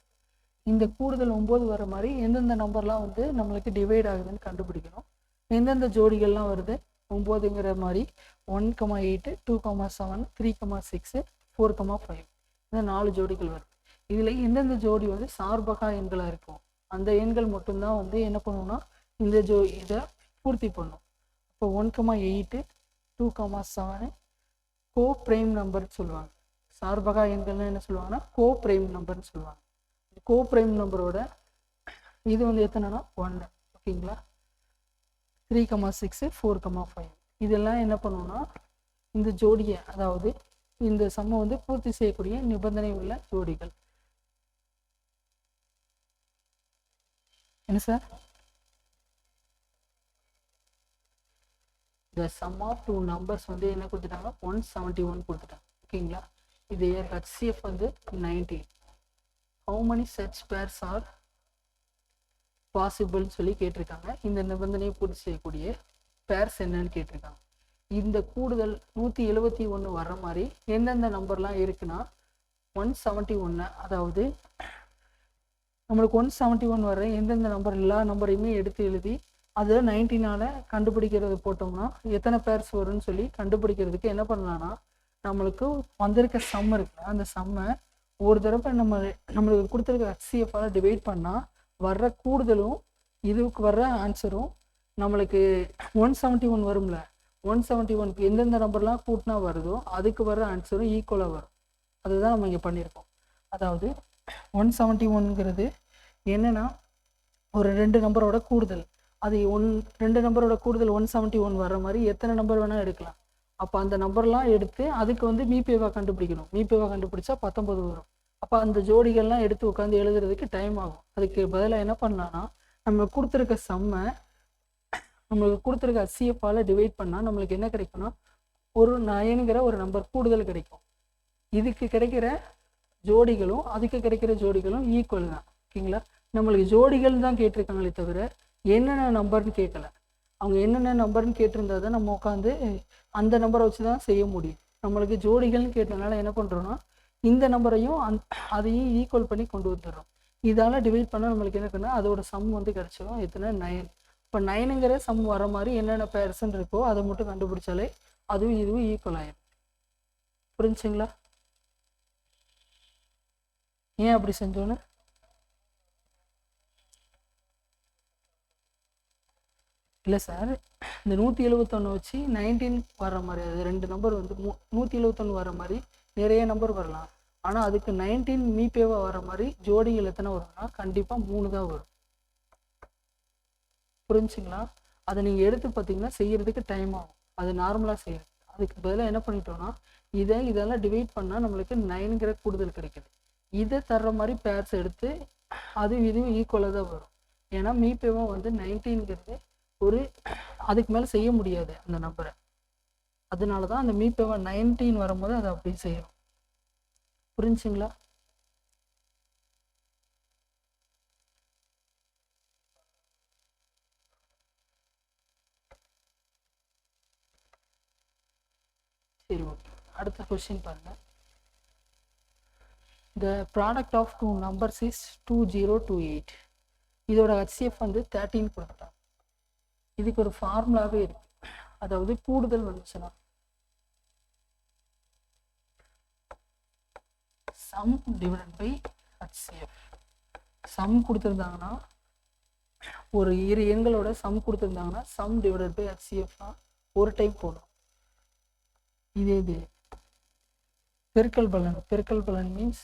இந்த கூடுதல் 9 வர மாதிரி எந்தெந்த நம்பர்லாம் வந்து நம்மளுக்கு டிவைட் ஆகுதுன்னு கண்டுபிடிக்கணும். எந்தெந்த ஜோடிகள்லாம் வருது 9ங்கிற மாதிரி 1,8 2,7 3,6 4,5 இந்த 4 ஜோடிகள் வருது. இதில் எந்தெந்த ஜோடி வந்து சார்பகா எண்களாக இருக்கும் அந்த எண்கள் மட்டும்தான் வந்து என்ன பண்ணுவோம்னா இந்த இதை பூர்த்தி பண்ணும். இப்போ 1,8 2,7 கோ பிரைம் நம்பர்னு சொல்லுவாங்க. சார்பகா எண்கள்னு என்ன சொல்லுவாங்கன்னா கோ பிரைம் நம்பர்னு சொல்லுவாங்க. கோ பிரைம் நம்பரோட இது வந்து எத்தனைனா 1. ஓகேங்களா. 3,6 4,5 இதெல்லாம் என்ன பண்ணுவோம்னா இந்த ஜோடியை அதாவது இந்த சம்மை வந்து பூர்த்தி செய்யக்கூடிய நிபந்தனை உள்ள ஜோடிகள். என்ன sir? the sum of two numbers வந்து என்ன கொடுத்துட்டாங்க 171 கொடுத்துட்டாங்க. ஓகேங்களா. இது HCF வந்து 19. how many such pairs are possible சொல்லி கேட்டிருக்காங்க. இந்த நிபந்தனையை பூர்த்தி செய்யக்கூடிய பேர்ஸ் என்னன்னு கேட்டிருக்காங்க. இந்த கூடுதல் 171 வர்ற மாதிரி எந்தெந்த நம்பர்லாம் இருக்குன்னா 171 அதாவது நம்மளுக்கு 171 வர எந்தெந்த நம்பர் எல்லா நம்பரையுமே எடுத்து எழுதி அதை 19ஆல் கண்டுபிடிக்கிறது போட்டோம்னா எத்தனை பேர்ஸ் வரும்னு சொல்லி கண்டுபிடிக்கிறதுக்கு என்ன பண்ணலாம்னா நம்மளுக்கு வந்திருக்க சம் இருக்குல்ல அந்த சம்மை ஒரு தடவை நம்மளுக்கு கொடுத்துருக்க HCF-ஆல் டிவைட் பண்ணால் வர்ற கூடுதலும் இதுக்கு வர்ற ஆன்சரும் நம்மளுக்கு 171 வரும்ல. 171க்கு எந்தெந்த நம்பர்லாம் கூட்டினா வருதோ அதுக்கு வர்ற ஆன்சரும் ஈக்குவலாக வரும். அதுதான் நம்ம இங்கே பண்ணியிருக்கோம். அதாவது 171ங்கிறது என்னன்னா ஒரு 2 நம்பரோட கூடுதல். அது 2 நம்பரோட கூடுதல் 171 வர்ற மாதிரி எத்தனை நம்பர் வேணால் எடுக்கலாம். அப்போ அந்த நம்பர்லாம் எடுத்து அதுக்கு வந்து மீபேவா கண்டுபிடிக்கணும். மீபேவா கண்டுபிடிச்சா 19 வரும். அப்போ அந்த ஜோடிகள்லாம் எடுத்து உட்காந்து எழுதுறதுக்கு டைம் ஆகும். அதுக்கு பதிலாக என்ன பண்ணலான்னா நம்ம கொடுத்துருக்க சம்மை நம்மளுக்கு கொடுத்துருக்க HCF-ஆல் டிவைட் பண்ணால் நம்மளுக்கு என்ன கிடைக்கும்னா ஒரு 9ங்கிற ஒரு நம்பர் கூடுதல் கிடைக்கும். இதுக்கு கிடைக்கிற ஜோடிகளும் அதுக்கு கிடைக்கிற ஜோடிகளும் ஈக்குவல் தான். ஓகேங்களா. நம்மளுக்கு ஜோடிகள் தான் கேட்டிருக்காங்களே தவிர என்னென்ன நம்பர்னு கேட்கல. அவங்க என்னென்ன நம்பர்னு கேட்டிருந்தா தான் நம்ம உட்காந்து அந்த நம்பரை வச்சு தான் செய்ய முடியும். நம்மளுக்கு ஜோடிகள்னு கேட்டதுனால என்ன பண்ணுறோன்னா இந்த நம்பரையும் அதையும் ஈக்குவல் பண்ணி கொண்டு வந்துடுறோம். இதால் டிவைட் பண்ணால் நம்மளுக்கு என்ன இருக்குன்னா அதோட சம் வந்து கிடச்சிடும். எத்தனை 9. இப்போ 9ங்கிற சம் வர மாதிரி என்னென்ன பேர்சன் இருக்கோ அதை மட்டும் கண்டுபிடிச்சாலே அதுவும் இதுவும் ஈக்குவல் ஆயிடும். புரிஞ்சுங்களா? ஏன் அப்படி செஞ்சோன்னு இல்லை சார். இந்த 171 வச்சு 19 வர்ற மாதிரி அது 2 நம்பர் வந்து 171 வர மாதிரி நிறைய நம்பர் வரலாம். ஆனால் அதுக்கு 19 மீபேவாக வர மாதிரி ஜோடிகள் எத்தனை வரும்னா கண்டிப்பாக 3 தான் வரும். புரிஞ்சுங்களா? அதை நீங்கள் எடுத்து பார்த்தீங்கன்னா செய்யறதுக்கு டைம் ஆகும். அது நார்மலாக செய்யறது. அதுக்கு பதிலாக என்ன பண்ணிட்டோம்னா இதெல்லாம் டிவைட் பண்ணால் நம்மளுக்கு 9ங்கிற கூடுதல் கிடைக்குது. இதை தர்ற மாதிரி பேர்ஸ் எடுத்து இதுவும் ஈக்குவலாக தான் வரும். ஏன்னா மீபேவா வந்து 19ங்கிறது ஒரு அதுக்கு மேலே செய்ய முடியாது அந்த நம்பரை. அதனால தான் அந்த மீபேவா 19 வரும்போது அதை அப்படி செய்யணும். புரிஞ்சுங்களா? சரி, ஓகே. அடுத்த கொஸ்டின் பாருங்க. The product of two numbers is 2028. இதோட HCF வந்து 13 கொடுத்துட்டாங்க. இதுக்கு ஒரு ஃபார்முலாவே இருக்கு. அதாவது கூடுதல் வந்துச்சுன்னா sum divided by HCF. Sum கொடுத்துருந்தாங்கன்னா ஒரு இரு எண்களோட சம் கொடுத்துருந்தாங்கன்னா சம் டிவைடட் பை HCF ஒரு டைம் போடும். இது பெருக்கல் பலன் மீன்ஸ்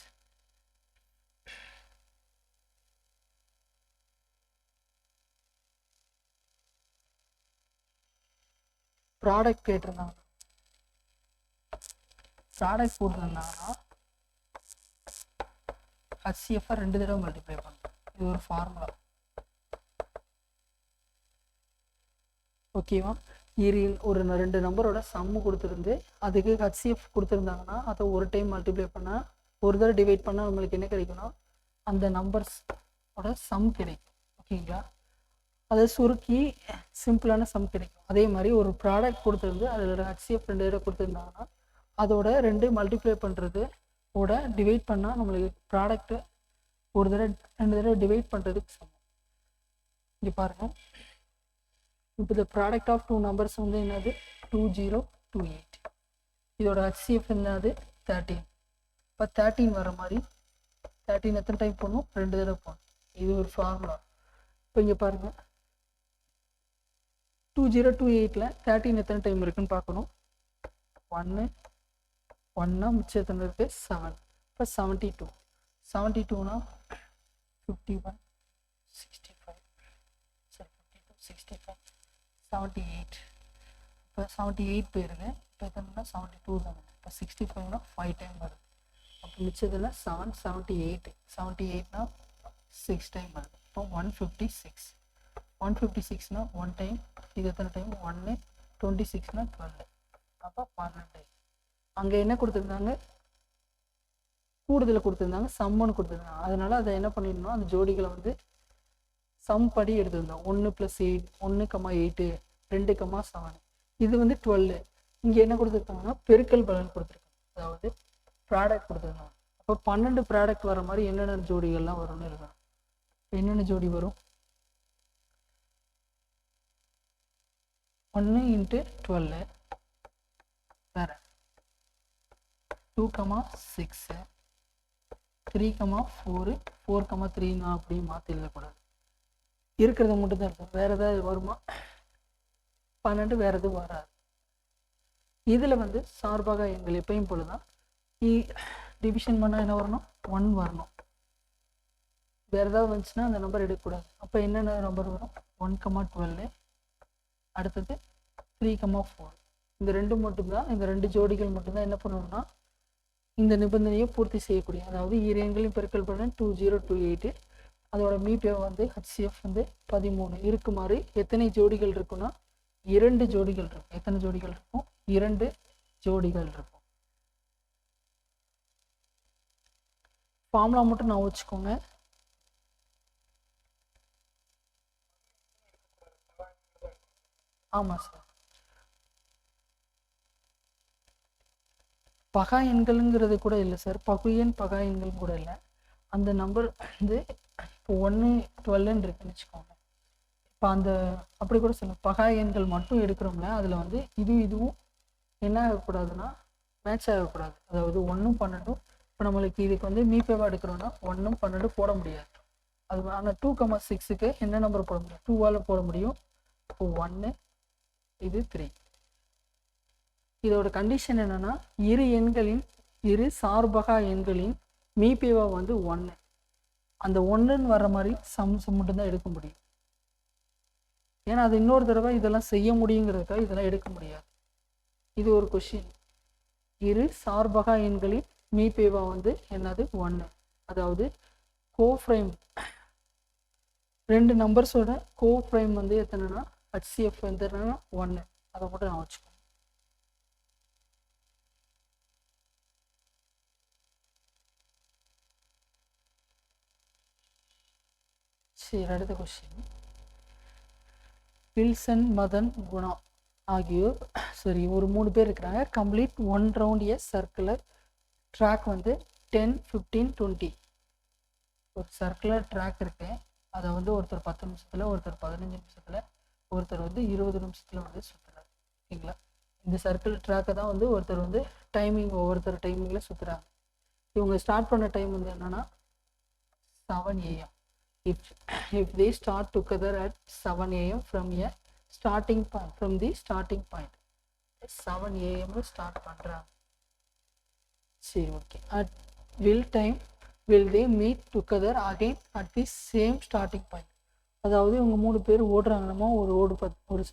ப்ராடக்ட் கேட்டிருந்தாங்க. ப்ராடக்ட் போட்டிருந்தாங்கன்னா HCF 2 தடவை மல்டிப்ளை பண்ணுறோம். இது ஒரு ஃபார்முலா. ஓகேவா? ஒரு 2 நம்பரோட சம்மு கொடுத்துருந்து அதுக்கு HCF கொடுத்துருந்தாங்கன்னா அதை ஒரு டைம் மல்டிப்ளை பண்ணால் ஒரு தடவை டிவைட் பண்ணால் நம்மளுக்கு என்ன கிடைக்கும்னா அந்த நம்பர்ஸோட சம் கிடைக்கும். ஓகேங்களா? அதை சுருக்கி சிம்பிளான சம் கிடைக்கும். அதே மாதிரி ஒரு ப்ராடக்ட் கொடுத்துருந்து அதில் HCF 2 தடவை கொடுத்துருந்தாங்கன்னா அதோட 2 மல்டிப்ளை பண்ணுறது ஓட டிவைட் பண்ணால் நம்மளுக்கு ப்ராடக்ட்டு ஒரு தடவை 2 தடவை டிவைட் பண்ணுறதுக்கு சமம். இங்கே பாருங்கள், இப்போ இந்த ப்ராடக்ட் ஆஃப் 2 நம்பர்ஸ் வந்து என்னது 2028. இதோட HCF என்னது 13. இப்போ 13 வர மாதிரி 13 எத்தனை டைம் போடணும், 2 தடவை போடணும். இது ஒரு ஃபார்முலா. இப்போ இங்கே பாருங்கள், 2028ல் 13 எத்தனை டைம் இருக்குன்னு பார்க்கணும். 1 மிச்சம் எத்தனை இருக்குது 7. இப்போ 72. 72னா 51 65 52 65 78. இப்போ 78 போயிருங்க. இப்போ எத்தனைனா 72 தானே. இப்போ 65னா 5 டைம் வருது. அப்போ மிச்சத்தில் 7 78. 78னா 6 டைம் வருது. இப்போ 156. 156னா 1 டைம். இது எத்தனை டைம் 1. 26னா 12. அப்போ 12. அங்கே என்ன கொடுத்துருந்தாங்க, கூடுதலை கொடுத்துருந்தாங்க, சம்மன்னு கொடுத்துருந்தாங்க. அதனால அதை என்ன பண்ணிடணும், அந்த ஜோடிகளை வந்து சம் படி எடுத்துருந்தோம். 1 + 8 1,8 2,7. இது வந்து 12. இங்கே என்ன கொடுத்துருக்காங்கன்னா பெருக்கல் பலன் கொடுத்துருக்காங்க, அதாவது ப்ராடக்ட் கொடுத்துருக்காங்க. அப்போ 12 ப்ராடக்ட் வர மாதிரி என்னென்ன ஜோடிகள்லாம் வரும்னு இருக்காங்க. என்னென்ன ஜோடி வரும், 1 × 12 வேற 2,6 3,4 4,3 அப்படி மாற்றி எழுதக்கூடாது. இருக்கிறத மட்டும் தான் இருக்கும். வேறு ஏதாவது வருமா, 12 வேறு எதுவும் வராது. இதில் வந்து சார்பாக எங்கள் எப்பயும் போல தான் டிவிஷன் பண்ணால் என்ன வரணும், 1 வரணும். வேறு ஏதாவது வந்துச்சுன்னா அந்த நம்பர் எடுக்கக்கூடாது. அப்போ என்னென்ன நம்பர் வரும், 1,12 அடுத்தது 3,4. இந்த 2 மட்டும்தான், இந்த 2 ஜோடிகள் மட்டும்தான் என்ன பண்ணணும்னா இந்த நிபந்தனையை பூர்த்தி செய்யக்கூடிய, அதாவது ஈரங்களின் பெருக்கல் பலன் 2028. அதோட மீபே வந்து HCF வந்து 13 இருக்குமாறு எத்தனை ஜோடிகள் இருக்குன்னா 2 ஜோடிகள் இருக்கும். எத்தனை ஜோடிகள் இருக்கும், 2 ஜோடிகள் இருக்கும். ஃபார்முலா மட்டும் நான் வச்சுக்கோங்க. ஆமாம் சார், பகா எண்கள்ங்கிறது கூட இல்லை சார், பகு எண் பகா எண்கள் கூட இல்லை. அந்த நம்பர் வந்து இப்போ 1 12 இருக்குன்னு வச்சுக்கோங்க. இப்போ அந்த அப்படி கூட சொல்லலாம், பகா எண்கள் மட்டும் எடுக்கிறோம்ல, அதில் வந்து இதுவும் என்ன ஆகக்கூடாதுன்னா மேட்ச் ஆகக்கூடாது. அதாவது 1 12. இப்போ நம்மளுக்கு இதுக்கு வந்து மீபேவா எடுக்கிறோம்னா 1 12 போட முடியாது. அது ஆனால் 2,6க்கு என்ன நம்பர் போட முடியும், 2ஆல் போட முடியும். இப்போ 1 இது 3. இதோட கண்டிஷன் என்னன்னா இரு சார்பகா எண்களின் மீபேவா வந்து 1. அந்த 1ன்னு வர்ற மாதிரி சம்ஸ் மட்டும்தான் எடுக்க முடியும். ஏன்னா அது இன்னொரு தடவை இதெல்லாம் செய்ய முடியுங்கிறதுக்காக இதெல்லாம் எடுக்க முடியாது. இது ஒரு கொஸ்டின். இரு சார்பகா எண்களின் மீபேவா வந்து என்னது 1. அதாவது கோஃப்ரைம் 2 நம்பர்ஸோட கோஃப்ரைம் வந்து எத்தனைனா HCF வந்து என்னன்னா 1. அதை மட்டும் நான் வச்சுக்கோங்க. சரி, அடுத்த கொஸ்டின். வில்சன், மதன், குணா ஆகியோர் சரி ஒரு 3 பேர் இருக்கிறாங்க. Complete 1 round a circular track வந்து 10 15 20. ஒரு சர்க்குலர் ட்ராக் இருக்கு. அதை வந்து ஒருத்தர் 10 நிமிஷத்துல, ஒருத்தர் 15 நிமிஷத்துல, ஒருத்தர் வந்து 20 நிமிஷத்துல வந்து சுற்றுறாரு. ஓகேங்களா, இந்த சர்க்குலர் ட்ராக்கை தான் வந்து ஒருத்தர் வந்து ஒவ்வொருத்தர் டைமிங்கில் சுற்றுறாங்க. இவங்க ஸ்டார்ட் பண்ண டைம் வந்து என்னன்னா 7 AM. If they start together at 7 AM from the starting point 7 AM start பண்றாங்க. சரி, okay. At will time will they meet together again at the same starting point. அதாவது இவங்க 3 பேர் ஓடுறாங்கன்னா ஒரு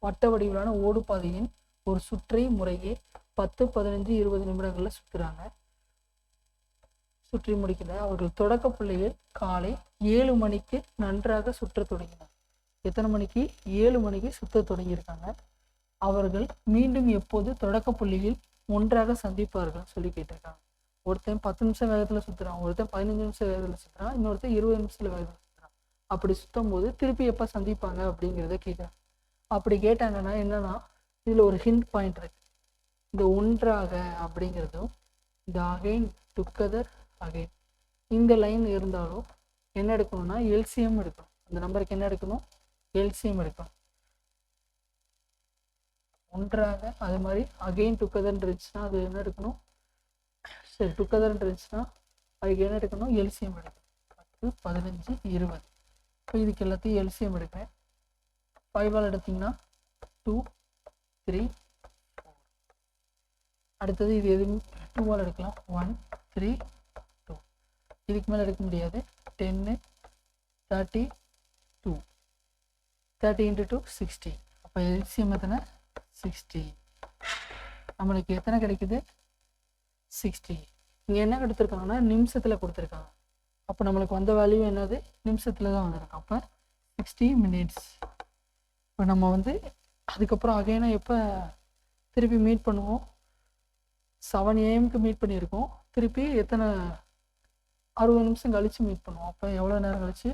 வட்ட வடிவிலான ஓடு பாதையின் ஒரு சுற்றை முறையே 10 15 20 நிமிடங்கள்ல சுற்றுறாங்க. சுற்றி முடிக்கிற அவர்கள் தொடக்க புள்ளியில் காலை 7 மணிக்கு நன்றாக சுற்ற தொடங்கினார். எத்தனை மணிக்கு, 7 மணிக்கு சுற்ற தொடங்கியிருக்காங்க. அவர்கள் மீண்டும் எப்போது தொடக்க புள்ளியில் ஒன்றாக சந்திப்பார்கள் சொல்லி கேட்டிருக்காங்க. ஒருத்தன் 10 நிமிஷம் வேகத்துல சுற்றுறான், ஒருத்தன் 15 நிமிஷம் வேகத்துல சுற்றுறான், இன்னொருத்தன் 20 நிமிஷத்துல வேகத்துல சுற்றுறான். அப்படி சுற்றும் போது திருப்பி எப்போ சந்திப்பாங்க அப்படிங்கிறத கேட்குறாங்க. அப்படி கேட்டாங்கன்னா என்னன்னா, இதில் ஒரு ஹிண்ட் பாயிண்ட் இருக்கு. இந்த ஒன்றாக அப்படிங்கிறதும் இந்த அகைன் டுகெதர் அகைன் இந்த லைன் இருந்தாலும் என்ன எடுக்கணும்னா எல்சிஎம் எடுக்கணும். அந்த நம்பருக்கு என்ன எடுக்கணும்? எல்சிஎம் எடுக்கணும். ஒன்றாக அது மாதிரி அகைன் டுகெதர் இருந்துச்சுன்னா அது என்ன எடுக்கணும்? சரி, டுகெதர் இருந்துச்சுன்னா அதுக்கு என்ன எடுக்கணும்? எல்சிஎம் எடுக்கணும். 10, 15, 20. இப்போ இதுக்கு எல்லாத்தையும் எல்சிஎம் எடுக்கிறேன். 5ஆல் எடுத்திங்கன்னா 2, 3, 4. அடுத்தது இது எதுவும் 2ஆல் எடுக்கலாம். 1, 3, 2. இதுக்கு மேலே எடுக்க முடியாது. 10, 32. 30 × 2 60. அப்போ எல்சிஎம் எத்தனை? 60. நம்மளுக்கு எத்தனை கிடைக்குது? 60. இங்கே என்ன கொடுத்துருக்காங்கன்னா நிமிஷத்தில் கொடுத்துருக்காங்க. அப்போ நம்மளுக்கு வந்த வேல்யூ என்னது? நிமிஷத்தில் தான் வந்திருக்கு. அப்போ 60 minutes. இப்போ நம்ம வந்து அதுக்கப்புறம் அகைனாக எப்போ திருப்பி மீட் பண்ணுவோம்? 7 AM மீட் பண்ணியிருக்கோம். திருப்பி எத்தனை 60 நிமிஷம் கழித்து மீட் பண்ணுவோம். அப்போ எவ்வளோ நேரம் கழித்து?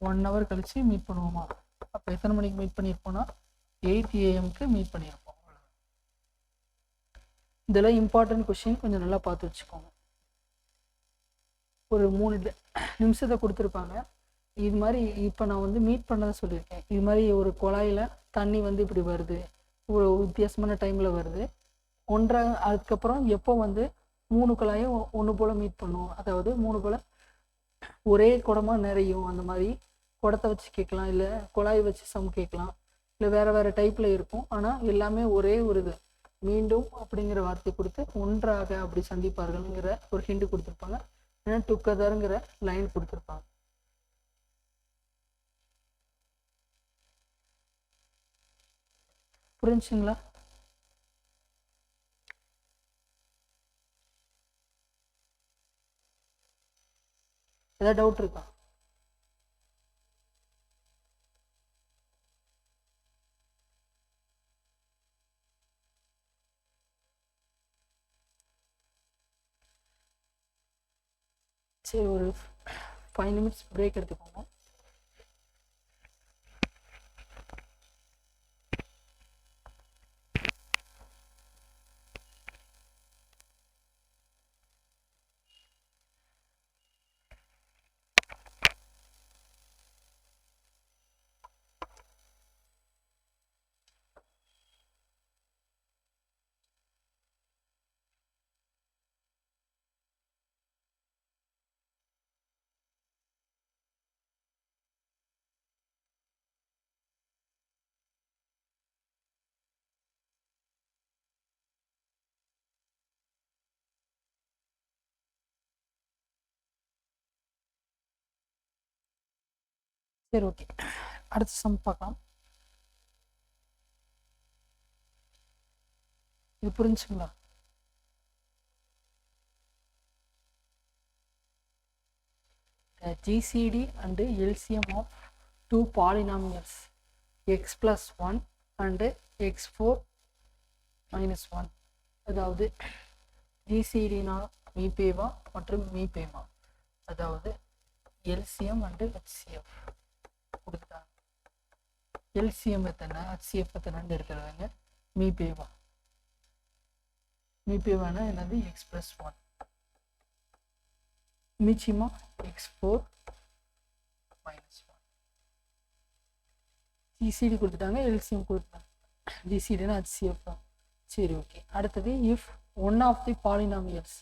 1 hour கழித்து மீட் பண்ணுவோமா? அப்போ எத்தனை மணிக்கு மீட் பண்ணியிருப்போம்னா 8 AM மீட் பண்ணியிருப்போம். இதெல்லாம் இம்பார்ட்டன்ட் கொஷின், கொஞ்சம் நல்லா பார்த்து வச்சுக்கோங்க. ஒரு 3 நிமிஷத்தை கொடுத்துருப்பாங்க. இது மாதிரி இப்போ நான் வந்து மீட் பண்ணதை சொல்லியிருக்கேன். இது மாதிரி ஒரு குழாயில் தண்ணி வந்து இப்படி வருது, ஒரு வித்தியாசமான டைமில் வருது. அதுக்கப்புறம் எப்போ வந்து 3 குழாயும் ஒன்று போல் மீட் பண்ணுவோம், அதாவது 3 போல் ஒரே குடமாக நிறையும். அந்த மாதிரி குடத்தை வச்சு கேட்கலாம், இல்லை குழாய் வச்சு சம் கேட்கலாம், இல்லை வேறு வேறு டைப்பில் இருக்கும். ஆனால் எல்லாமே ஒரே ஒரு இது மீண்டும் அப்படிங்கிற வார்த்தை கொடுத்து ஒன்றாக அப்படி சந்திப்பார்கள்ங்கிற ஒரு ஹிண்ட் கொடுத்துருப்பாங்க. ஏன்னா டுகெதர்ங்கிற லைன் கொடுத்துருப்பாங்க. புரிஞ்சுங்களா? ஏதாவது டவுட் இருக்கா? சரி, ஒரு 5 minutes பிரேக் எடுத்துக்கோங்க. சரி, ஓகே, அடுத்த சம் பார்க்கலாம். இது புரிஞ்சுங்களா? The GCD and LCM of two polynomials x plus 1 and x4 minus 1. அதாவது GCDனா மீபேவா மற்றும் மீபேவா, அதாவது LCM and HCF கொடுத்துட்டாங்க. LCM எத்தனை, HCF எத்தனைன்னு இருக்கிறாங்க. மீபேவானா என்னது? x plus 1. மீச்சிமா x4 minus 1. GCD கொடுத்துட்டாங்க, LCM கொடுத்துட்டாங்க. GCDனா HCF தான். சரி, ஓகே. அடுத்தது if one of the polynomials,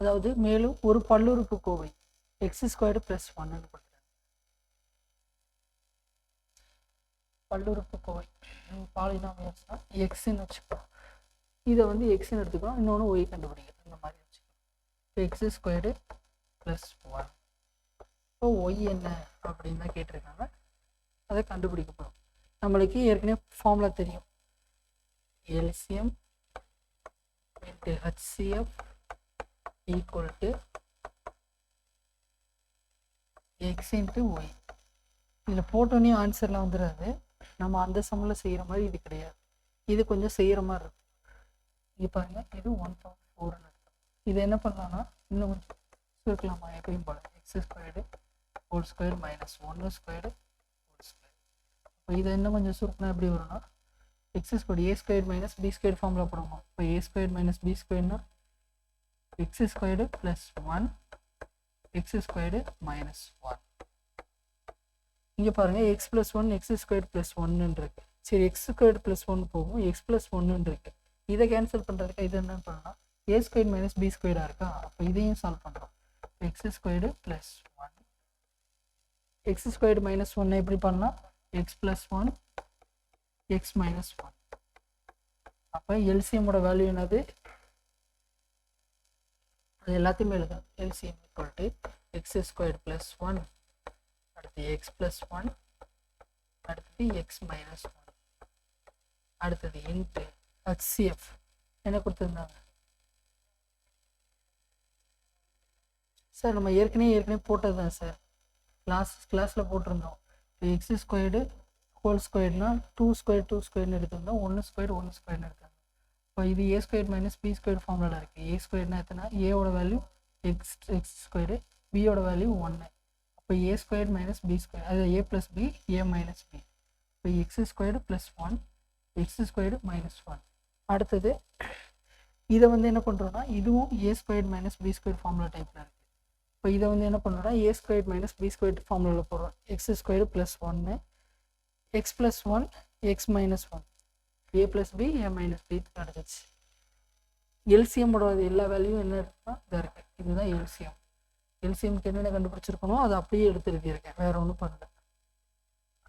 அதாவது மேலும் ஒரு பல்லுறுப்புக்கோவை x² + 1 கொடுத்துட்டாங்க. பல்லுறுப்புக்கோவை பாலினாமியல்ஸ்னா எக்ஸ்ன்னு வச்சுக்கோ. இதை வந்து எக்ஸ்ன்னு எடுத்துக்கிறோம், இன்னொன்று ஒய் கண்டுபிடிக்கிறது, இந்த மாதிரி வச்சுக்கணும். இப்போ x² + 1. இப்போ ஒய் என்ன அப்படின்னு தான் கேட்டிருக்காங்க, அதை கண்டுபிடிக்க போகிறோம். நம்மளுக்கு ஏற்கனவே ஃபார்முலா தெரியும். LCM × HCF = x × y. இதில் போட்டோன்னே ஆன்சர்லாம் வந்துடாது. நம்ம அந்த சம்மில் செய்கிற மாதிரி இது கிடையாது. இது கொஞ்சம் செய்கிற மாதிரி இருக்கும். இங்கே பாருங்க, இது 1/4. இது என்ன பண்ணலாம்னா இன்னும் கொஞ்சம் சுருக்கலாமா? எப்பயும் போல x² whole square minus 1 square whole square. இப்போ இதை இன்னும் கொஞ்சம் சுருக்கினா எப்படி வரும்னா x square a square minus b square ஃபார்மில் போடுவோம். இப்போ ஏ ஸ்கொயர் மைனஸ் பி ஸ்கொயர்னா x squared plus 1 x squared minus 1. இங்கே பாருங்கள் x plus 1 x square plus 1 இருக்கு. சரி எக்ஸ் ஸ்கொயர் ப்ளஸ் 1 போகும், எக்ஸ் ப்ளஸ் 1 இருக்கு. இதை கேன்சல் பண்ணுறதுக்கு இது என்ன பண்ணலாம், ஏ ஸ்கொயர் மைனஸ் பி ஸ்கொயராக இருக்கா, அப்போ இதையும் சால்வ் பண்ணுறோம். X squared plus 1 x squared minus 1 எப்படி பண்ணலாம், எக்ஸ் ப்ளஸ் 1 எக்ஸ் மைனஸ் 1. அப்போ எல்சிஎம்மோட வேல்யூ என்னது, அது எல்லாத்தையுமே எழுதும். LCM equal to X square plus 1 அடுத்து எக்ஸ் ப்ளஸ் 1 அடுத்தது எக்ஸ் மைனஸ் 1 அடுத்தது இன்ட்டு ஹச்சிஎஃப் என்ன கொடுத்துருந்தாங்க சார், நம்ம ஏற்கனவே போட்டது தான் சார், கிளாஸில் போட்டிருந்தோம். எக்ஸ் ஸ்கொயர்டு ஹோல் ஸ்கொயர்னா 2 ஸ்கொயர்னு எடுத்திருந்தோம், 1 ஸ்கொயர்னு எடுத்திருந்தோம். இப்போ இது a square minus b square formula இருக்குது. ஏ ஸ்கொயர்னா எத்தனை, ஏவோட வேல்யூ எக்ஸ் ஸ்கொயர்டு, பியோட வேல்யூ 1. இப்போ a square minus b square, அது a plus b a minus b. இப்போ x squared plus 1 x squared minus 1. அடுத்தது இதை வந்து என்ன பண்ணுறோன்னா இதுவும் a square minus b square formula டைப்பில் இருக்குது. இப்போ இதை வந்து என்ன பண்ணுறோன்னா a square minus b square ஃபார்முலாவில் போடுறோம். X squared plus 1 x plus 1 x minus 1 A plus b a minus B கிடச்சிச்சு. எல்சிஎம்மோட எல்லா வேல்யூவும் என்ன இருக்குன்னா இதாக இருக்குது. இதுதான் எல்சிஎம். எல்சிஎம்க்கு என்னென்ன கண்டுபிடிச்சிருக்கணும் அதை அப்படியே எடுத்து எழுதியிருக்கேன், வேறு ஒன்றும் பண்ணல.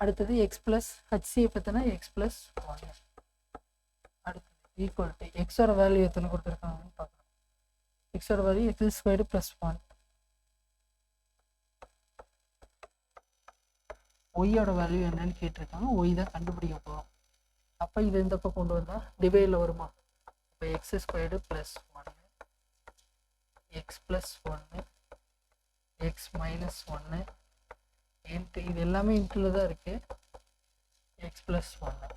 அடுத்தது எக்ஸ் ப்ளஸ் ஹச்சிஎஃப் எத்தனை, எக்ஸ் ப்ளஸ் 1. அடுத்தது ஈக்குவல் டு எக்ஸோட வேல்யூ எத்தனை கொடுத்துருக்காங்கன்னு பார்க்குறோம். எக்ஸோட வேல்யூ எக்ஸ் ஸ்கொயர்டு ப்ளஸ் 1 ஒய்யோட வேல்யூ என்னன்னு கேட்டிருக்காங்க, ஒய் தான் கண்டுபிடிக்க போகிறோம். அப்போ இது இந்த பக்கம் கொண்டு வந்தால் டிவைடில் வருமா. இப்போ x squared plus 1 x plus 1 x minus 1 into இது எல்லாமே இன்ட்டில் தான் இருக்குது, x plus 1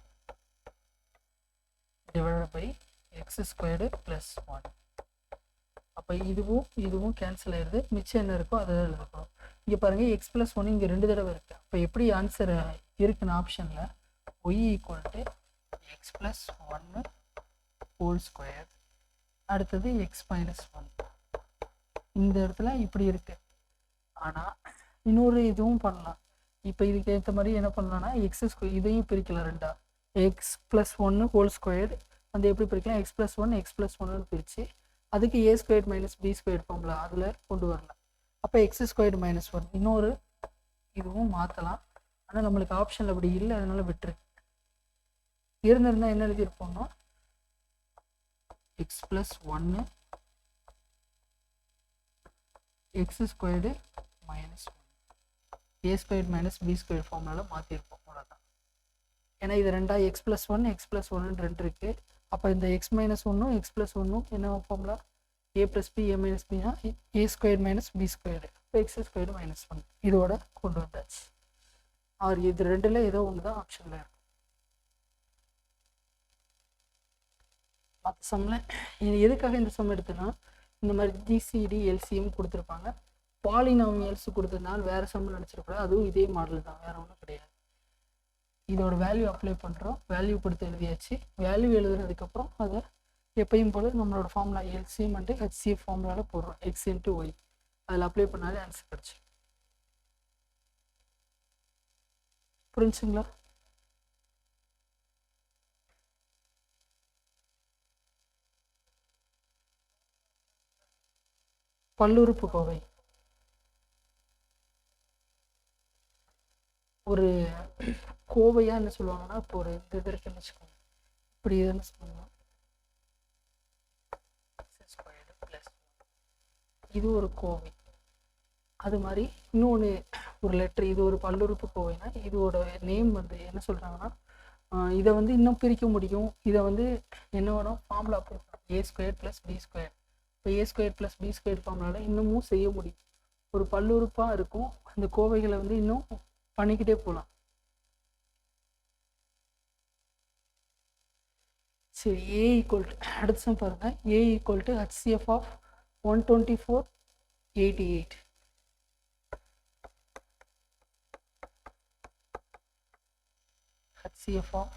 divided by x squared plus 1. அப்போ இதுவும் கேன்சல் ஆயிடுது, மிச்சம் என்ன இருக்கோ அதை எழுதிக்கணும். இங்கே பாருங்கள் எக்ஸ் ப்ளஸ் 1 இங்கே 2 தடவை இருக்குது. அப்போ எப்படி ஆன்சர் இருக்குன்னு ஆப்ஷனில் y equal to x plus 1 whole square அடுத்தது எக்ஸ் மைனஸ் 1 இந்த இடத்துல இப்படி இருக்குது. ஆனால் இன்னொரு இதுவும் பண்ணலாம். இப்போ இதுக்கு ஏற்ற மாதிரி என்ன பண்ணலாம்னா எக்ஸ் ஸ்கொயர் இதையும் பிரிக்கலாம் ரெண்டா, எக்ஸ் ப்ளஸ் 1 ஹோல் ஸ்கொயர் அந்த எப்படி பிரிக்கலாம், எக்ஸ் ப்ளஸ் 1 பிரித்து அதுக்கு a square minus b square formula அதில் கொண்டு வரலாம். அப்போ எக்ஸ் ஸ்கொயர் மைனஸ் 1 இன்னொரு இதுவும் மாற்றலாம். ஆனால் நம்மளுக்கு ஆப்ஷனில் அப்படி இல்லை, அதனால விட்டுருக்கு. இருந்திருந்தால் என்ன எழுதியிருப்போம்னா x plus 1 x squared minus 1 a square minus b square ஃபார்முலாவில் மாற்றிருப்போம், அவ்வளோதான். ஏன்னா இது ரெண்டா எக்ஸ் ப்ளஸ் 1 2 இருக்குது. அப்போ இந்த எக்ஸ் மைனஸ் 1 எக்ஸ் ப்ளஸ் 1 என்ன formula, A plus b a minus Bina A square minus B squared, இப்போ எக்ஸ் ஸ்கொயர்டு மைனஸ் 1 இதோட கொண்டு வந்தாச்சு. இது ரெண்டில் ஏதோ ஒன்று தான் ஆப்ஷனில் இருக்கும். மற்ற சம்மில் இது எதுக்காக இந்த சம் எடுத்தோன்னா இந்த மாதிரி ஜிசிடி எல்சிஎம் கொடுத்துருப்பாங்க, பாலினாமியல்ஸ் கொடுத்ததுனால வேறு சம் நினச்சிருக்கூடாது. அதுவும் இதே மாடல் தான், வேறு ஒன்றும் கிடையாது. இதோட வேல்யூ அப்ளை பண்ணுறோம், வேல்யூ கொடுத்து எழுதியாச்சு. வேல்யூ எழுதுனதுக்கப்புறம் அதை எப்பயும் போல் நம்மளோட ஃபார்முலா எல்சிஎம் அண்டு ஹச்சிஎஃப் ஃபார்முலாவில் போடுறோம், எக்ஸ் இன்ட்டு ஒய் அதில் அப்ளை பண்ணாலே ஆன்சர் கிடச்சி. புரிஞ்சுங்களா? பல்லுறுப்புக்கோவை ஒரு கோவையா என்ன சொல்லுவாங்கன்னா, இப்போ ஒரு இது இருக்குன்னு வச்சுக்கோங்க, இப்படி இதுன்னு சொல்லுவாங்க. இது ஒரு கோவை. அது மாதிரி இன்னொன்று ஒரு லெட்ரு, இது ஒரு பல்லுறுப்பு கோவைனா இதோட நேம் வந்து என்ன சொல்கிறாங்கன்னா, இதை வந்து இன்னும் பிரிக்க முடியும். இதை வந்து என்ன வேணும், ஃபார்முலா போடணும், ஏ ஸ்கொயர் ப்ளஸ் பி ஸ்கொயர். இப்போ a square plus B square ஃபார்முலாவில் இன்னமும் செய்ய முடியும். ஒரு பல்லுறுப்பாக இருக்கும், அந்த கோவைகளை வந்து இன்னும் பண்ணிக்கிட்டே போகலாம். சரி, ஏ ஈக்குவல் டு அடுத்த சம் பாருங்கள், a equal to HCF of 124 88 HCF of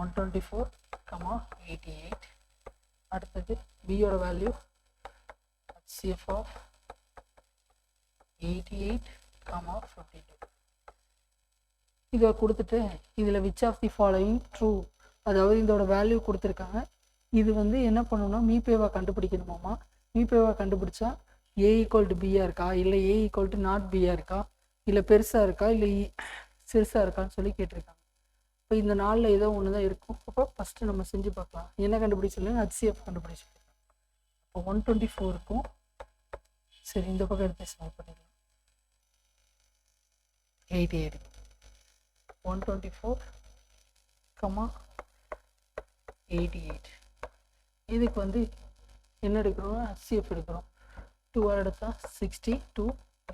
124,88. அடுத்தது பியோட வேல்யூ HCF of 88,52. இதை கொடுத்துட்டு இதில் which of the following true, அதாவது இதோட வேல்யூ கொடுத்துருக்காங்க. இது வந்து என்ன பண்ணணும்னா மீபேவா கண்டுபிடிக்கணுமாமா. மீபேவா கண்டுபிடிச்சா A ஈக்குவல் டு பியாக இருக்கா, இல்லை A ஈக்குவல் டு நாட் பியாக இருக்கா, இல்லை பெருசாக இருக்கா, இல்லை சிறுசாக இருக்கான்னு சொல்லி கேட்டிருக்காங்க. இப்போ இந்த நாளில் ஏதோ ஒன்று தான் இருக்கும். அப்போ ஃபஸ்ட்டு நம்ம செஞ்சு பார்க்கலாம். என்ன கண்டுபிடிச்சிடலாம், HCF கண்டுபிடிச்சிடலாம். இப்போ 124 இருக்கும். சரி, இந்த பக்கம் எடுத்து ஸ்மால் பண்ணிடலாம். 88 124,88. இதுக்கு வந்து என்ன எடுக்கிறோம், HCF எடுக்கிறோம். 12 எடுத்தால் 62,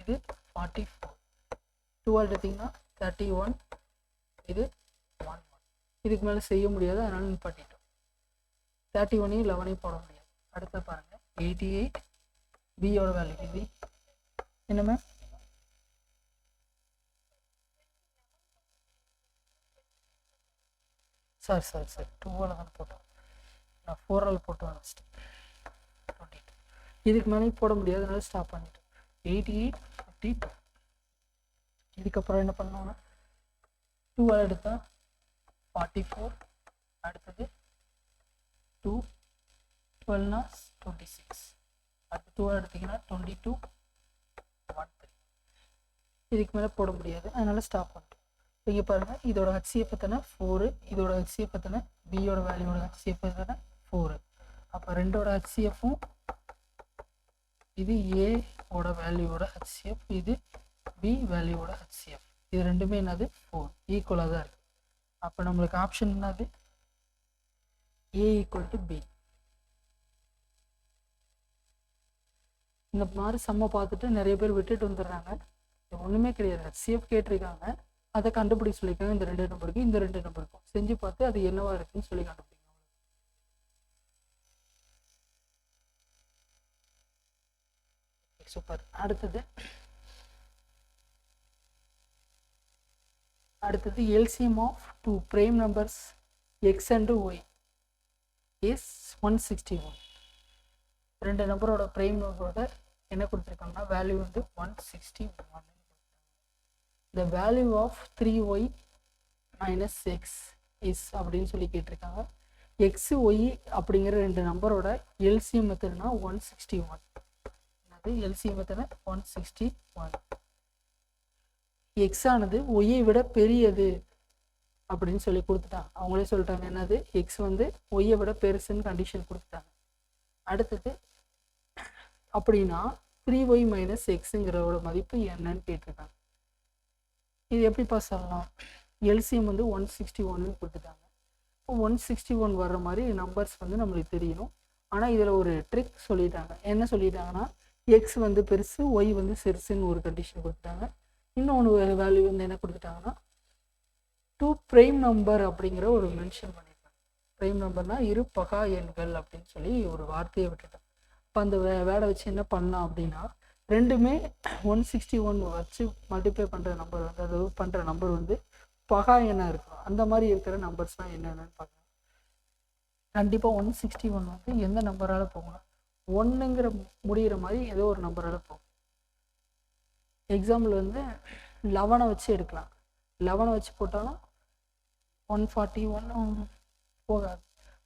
இது 44. 12 எடுத்திங்கன்னா 31, இது 11. இதுக்கு மேலே செய்ய முடியாது, அதனால நிப்பாட்டிட்டோம். 31 11 போட முடியாது. அடுத்த பாருங்கள் 88. பியோட வேல்யூ இது என்ன மேம், சாரி 2ஆல் தான் போட்டோம், நான் 4ஆல் போட்டு வந்துச்சிட்டேன். 22. இதுக்கு மேலே போட முடியாது, அதனால ஸ்டாப் பண்ணிட்டோம். 88 52. இதுக்கப்புறம் என்ன பண்ணோம்னா 2ஆல் எடுத்தால் 44. அடுத்தது 2 12னா 26. அடுத்து 2ஆல் எடுத்திங்கன்னா 22 13. இதுக்கு மேலே போட முடியாது, அதனால ஸ்டாப் பண்ணிட்டோம். இங்கே பாருங்கள், இதோட HCF எத்தனை 4, இதோட HCF எத்தனை, பியோட வேல்யூட HCF எத்தனை 4. அப்போ ரெண்டோட HCFும் இது A ஓட வேல்யூவோட HCF, இது B வேல்யூவோட HCF, இது ரெண்டுமே என்னது 4 ஈக்குவலாக தான் இருக்குது. அப்போ நம்மளுக்கு ஆப்ஷன் என்னது A ஈக்குவல் டு B. இந்த மாதிரி சம்மை பார்த்துட்டு நிறைய பேர் விட்டுட்டு வந்துடுறாங்க. ஒன்றுமே கிடையாது, HCF கேட்டிருக்காங்க, அதை கண்டுபிடிக்க சொல்லியிருக்காங்க. இந்த 2 நம்பருக்கு இந்த 2 நம்பருக்கும் செஞ்சு பார்த்து அது என்னவா இருக்குன்னு சொல்லி கண்டுபிடிக்கணும். சூப்பர். அடுத்தது LCM of 2 prime numbers X and Y is 161. 2 நம்பரோட பிரைம் நம்பரோட என்ன கொடுத்துருக்காங்கன்னா வேல்யூ வந்து 161. the value of 3y minus x is அப்படின்னு சொல்லி கேட்டிருக்காங்க. x y அப்படிங்கிற 2 நம்பரோட LCM மெத்தட்னா 161. அது LCM மெத்தட்னா 161. x ஆனது y விட பெரியது அப்படின்னு சொல்லி கொடுத்துட்டாங்க. அவங்களே சொல்லிட்டாங்க என்னது x வந்து y விட பெருசுன்னு கண்டிஷன் கொடுத்துட்டாங்க. அடுத்தது அப்படின்னா 3y minus xங்கிறோட மதிப்பு என்னன்னு கேட்டிருக்காங்க. இது எப்படிப்பா சொல்லலாம், LCM வந்து 161 கொடுத்துட்டாங்க. இப்போ 161 வர்ற மாதிரி நம்பர்ஸ் வந்து நம்மளுக்கு தெரியணும். ஆனால் இதில் ஒரு ட்ரிக் சொல்லிட்டாங்க. என்ன சொல்லிட்டாங்கன்னா எக்ஸ் வந்து பெருசு ஒய் வந்து சிறுசுன்னு ஒரு கண்டிஷன் கொடுத்துட்டாங்க. இன்னொன்று வேல்யூ வந்து என்ன கொடுத்துட்டாங்கன்னா 2 பிரைம் நம்பர் அப்படிங்கிற ஒரு மென்ஷன் பண்ணியிருக்காங்க. பிரைம் நம்பர்னா இரு பகா எண்கள் அப்படின்னு சொல்லி ஒரு வார்த்தையை விட்டுட்டாங்க. இப்போ அந்த வேடை வச்சு என்ன பண்ணலாம் அப்படின்னா ரெண்டுமே 161 வச்சு மல்டிப்ளை பண்ணுற நம்பர் வந்து அது பண்ணுற நம்பர் வந்து பகா எண்ணாக இருக்கும். அந்த மாதிரி இருக்கிற நம்பர்ஸ்லாம் என்னென்னு பார்க்கலாம். கண்டிப்பாக 161 வந்து எந்த நம்பரால் போகணும், 1ங்கிற முடிகிற மாதிரி ஏதோ ஒரு நம்பரால் போகும். எக்ஸாம்பிள் வந்து 11 வச்சு எடுக்கலாம். 11 வச்சு போட்டாலும் 141 போகாது.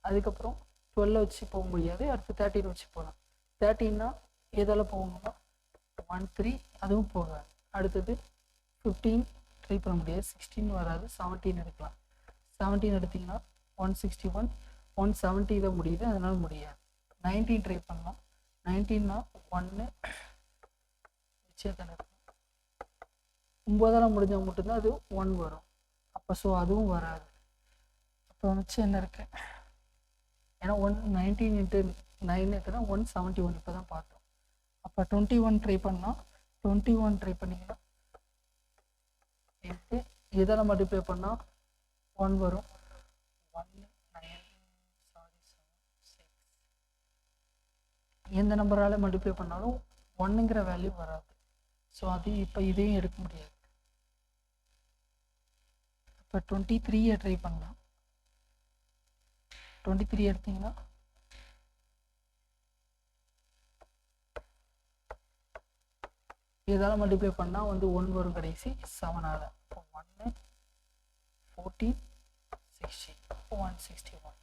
அதுக்கப்புறம் 12 வச்சு போக முடியாது. அடுத்து 13 வச்சு போகலாம். 13னா எதால் போகணும்னா 13, அதுவும் போகாது. அடுத்தது 15 ட்ரை பண்ண முடியாது, 16 வராது, 17 எடுக்கலாம். 17 எடுத்திங்கன்னா 161, 170 தான் முடியுது, அதனால் முடியாது. 19 ட்ரை பண்ணலாம். 19னா 1 நிச்சயத்தான 9ஆல் முடிஞ்சால் மட்டும்தான் அது 1 வரும். அப்போ ஸோ அதுவும் வராது. அப்போ மிச்சம் என்ன இருக்கு, ஏன்னா 19 × 9 எத்தனை 171 இப்போ தான் பார்த்தோம். அப்போ 21 ட்ரை பண்ணலாம். 21 ட்ரை பண்ணிங்கன்னா எடுத்து எதால் மல்டிப்ளை பண்ணால் 1 வரும். 1 9 6 எந்த நம்பரால் மல்டிப்ளை பண்ணாலும் 1ங்கிற வேல்யூ வராது. ஸோ அது இப்போ இதையும் எடுக்க முடியாது. இப்போ 23 ட்ரை பண்ணலாம். 23 எடுத்தீங்கன்னா இதால் மல்டிப்ளை பண்ணால் வந்து 1 வரும் கடைசி 7ஆல். இப்போ 1 14 16 161.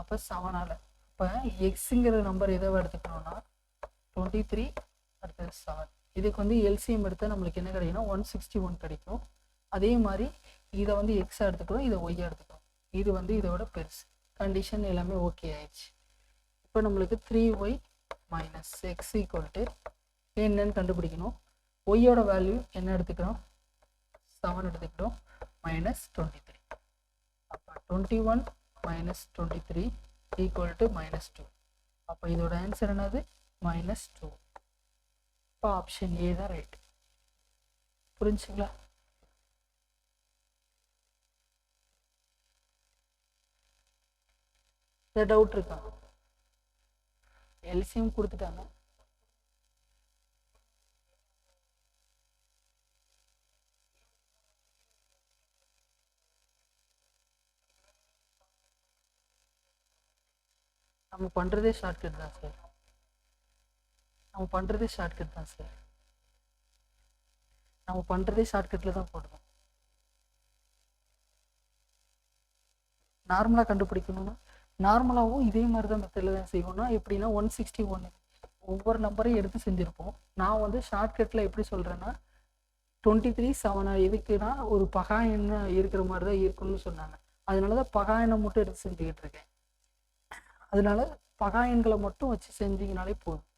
அப்போ 7ஆல். இப்போ எக்ஸுங்கிற நம்பர் எதை எடுத்துக்கணும்னா 23 அடுத்தது 7. இதுக்கு வந்து எல்சிஎம் எடுத்தால் நம்மளுக்கு என்ன கிடைக்குன்னா 161 கிடைக்கும். அதே மாதிரி இதை வந்து எக்ஸாக எடுத்துக்கிறோம், இதை ஒய்யாக எடுத்துக்கிறோம். இது வந்து இதோட பெருசு. கண்டிஷன் எல்லாமே ஓகே ஆயிடுச்சு. இப்போ நம்மளுக்கு 3y minus X equal to என்னன்னு கண்டுபிடிக்கணும். ஒய்யோட வேல்யூ என்ன எடுத்துக்கிறோம், 7 எடுத்துக்கிட்டோம், மைனஸ் 23. அப்போ 21 மைனஸ் 23 ஈக்குவல் டு மைனஸ் 2. அப்போ இதோட ஆன்சர் என்னது, மைனஸ் 2. இப்போ ஆப்ஷன் ஏ தான் ரைட். புரிஞ்சுங்களா? இந்த டவுட் இருக்கா? எல்சிஎம் கொடுத்துட்டாங்க. நம்ம பண்ணுறதே ஷார்ட்கட் தான் சார். நம்ம பண்ணுறதே ஷார்ட்கட் தான் சார். நம்ம பண்ணுறதே ஷார்ட்கட்டில் தான் போடுறோம். நார்மலாக கண்டுபிடிக்கணும்னா நார்மலாகவும் இதே மாதிரி தான் மெத்தடில் தான் செய்வோம்னா எப்படின்னா 161 ஒவ்வொரு நம்பரையும் எடுத்து செஞ்சுருப்போம். நான் வந்து ஷார்ட்கட்டில் எப்படி சொல்கிறேன்னா 23 7 எதுக்குன்னா ஒரு பகா எண்ணம் இருக்கிற மாதிரி தான் இருக்குன்னு சொன்னாங்க. அதனால தான் பகா எண்ணம் மட்டும் எடுத்து செஞ்சுக்கிட்டு இருக்கேன். அதனால பகா எண்களை மட்டும் வச்சு செஞ்சிங்கனாலே போதும்.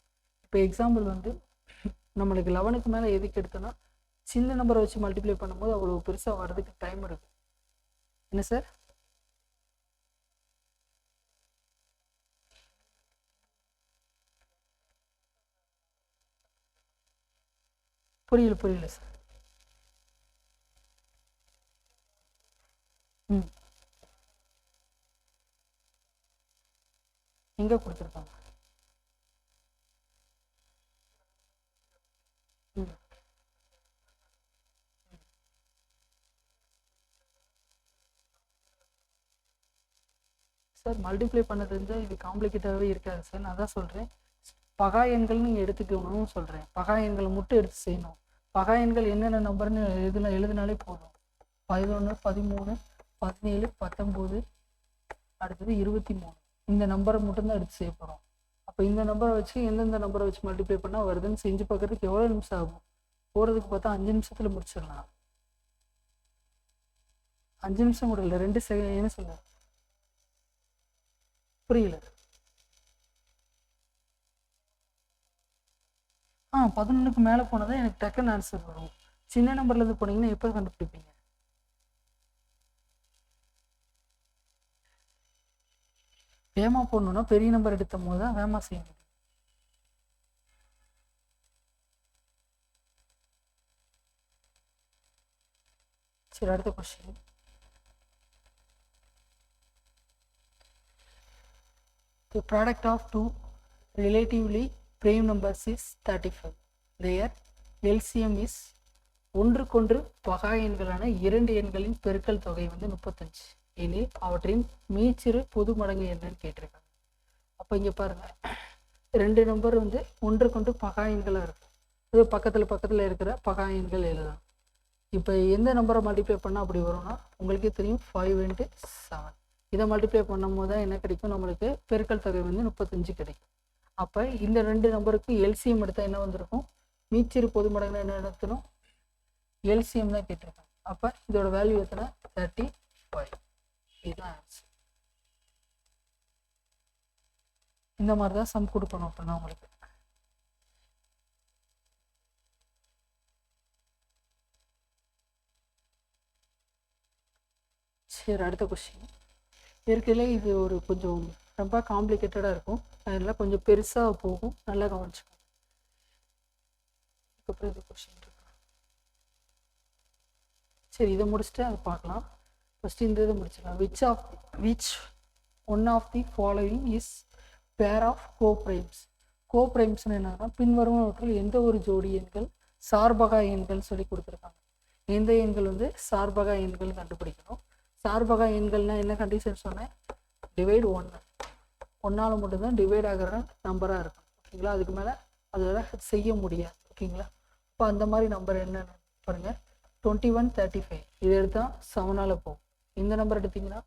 இப்போ எக்ஸாம்பிள் வந்து நம்மளுக்கு 11க்கு மேலே எதுக்கு எடுத்தோன்னா சின்ன நம்பரை வச்சு மல்டிப்ளை பண்ணும்போது அவ்வளோ பெருசாக வர்றதுக்கு டைம் எடுக்கும். என்ன சார்? புரியல சார். எங்கே கொடுத்துருக்காங்க? சார் மல்டிப்ளை பண்ணது இருந்தால் இது காம்ப்ளிகேட்டாகவே இருக்காது சார். நான் தான் சொல்கிறேன் பகா எண்கள் நீங்கள் எடுத்துக்கணும்னு சொல்கிறேன். பகா எண்களை மட்டும் எடுத்து செய்யணும். பகா எண்கள் என்னென்ன நம்பர்னு எழுதினாலே போதும். 11 13 17 19 அடுத்தது 23 இந்த நம்பரை மட்டும்தான் எடுத்து செய்ய போகிறோம். அப்போ இந்த நம்பரை வச்சு எந்தெந்த நம்பரை வச்சு மல்டிப்ளை பண்ணால் வருதுன்னு செஞ்சு பார்க்கறதுக்கு எவ்வளோ நிமிஷம் ஆகும்? போகிறதுக்கு பார்த்தா 5 நிமிஷத்தில் முடிச்சிடலாம். 5 நிமிஷம் கூட இல்லை, 2 செகண்ட். என்ன சொல்ல புரியல? 11க்கு மேலே போனதான் எனக்கு டக்குன்னு ஆன்சர் வரும். சின்ன நம்பர்லேருந்து போனீங்கன்னா எப்போ கண்டுபிடிப்பீங்க? வேகமாக போடணுன்னா பெரிய நம்பர் எடுத்த போது தான் வேகமாக செய்ய முடியும். சரி, அடுத்த question. The product of two relatively prime numbers is 35. Their LCM is ஒன்றுக்கொன்று பகா எண்களான 2 எண்களின் பெருக்கல் தொகை வந்து 35 எனில் அவற்றின் மீச்சிறு பொது மடங்கு என்னன்னு கேட்டிருக்காங்க. அப்போ இங்கே பாருங்க, 2 நம்பர் வந்து ஒன்றுக்கொன்று பகா எண்களாக இருக்கும். இது பக்கத்தில் இருக்கிற பகா எண்கள் எழுதலாம். இப்போ எந்த நம்பரை மல்டிப்ளை பண்ணால் அப்படி வரும்னா உங்களுக்கே தெரியும் 5 × 7. இதை மல்டிப்ளை பண்ணும் போது தான் என்ன கிடைக்கும், நம்மளுக்கு பெருக்கல் தொகை வந்து 35 கிடைக்கும். அப்போ இந்த 2 நம்பருக்கு எல்சிஎம் எடுத்தால் என்ன வந்திருக்கும், மீச்சிறு பொது மடங்கு என்ன எடுத்தணும், எல்சிஎம் தான் கேட்டிருக்காங்க. அப்போ இதோட வேல்யூ எத்தனை, 35. இதுதான் ஆன்சர். இந்த மாதிரி தான் சம் கொடுக்கணும் அப்படின்னா உங்களுக்கு. சரி, அடுத்த கொஸ்டின். ஏற்கனவே இது ஒரு கொஞ்சம் ரொம்ப காம்ப்ளிகேட்டடாக இருக்கும், அதெல்லாம் கொஞ்சம் பெருசாக போகும், நல்லா கவனிச்சுக்கோங்க. அதுக்கப்புறம் இது கொஸ்டின் இருக்கு. சரி, இதை முடிச்சுட்டு அதை பார்க்கலாம். ஃபஸ்ட்டு இந்த இதை முடிச்சிடலாம். Which one of the following is pair of coprimes. கோப்ரைம்ஸ்னு என்னன்னா பின்வருவனவற்றில் எந்த ஒரு ஜோடி எண்கள் சார்பகா எண்கள் சொல்லி கொடுத்துருக்காங்க. இந்த எண்கள் வந்து சார்பகா எண்கள் கண்டுபிடிக்கணும். சார்பகா எண்கள்னால் என்ன கண்டிஷன் சொன்னேன்? டிவைட் 1, 1ஆல் மட்டும்தான் டிவைட் ஆகிற நம்பராக இருக்கும். ஓகேங்களா? அதுக்கு மேலே அதில் செய்ய முடியாது. ஓகேங்களா? இப்போ அந்த மாதிரி நம்பர் என்னென்னு பாருங்கள். 21, 35 இது எடுத்தால் 7ஆல் போகும். இந்த நம்பர் எடுத்திங்கன்னா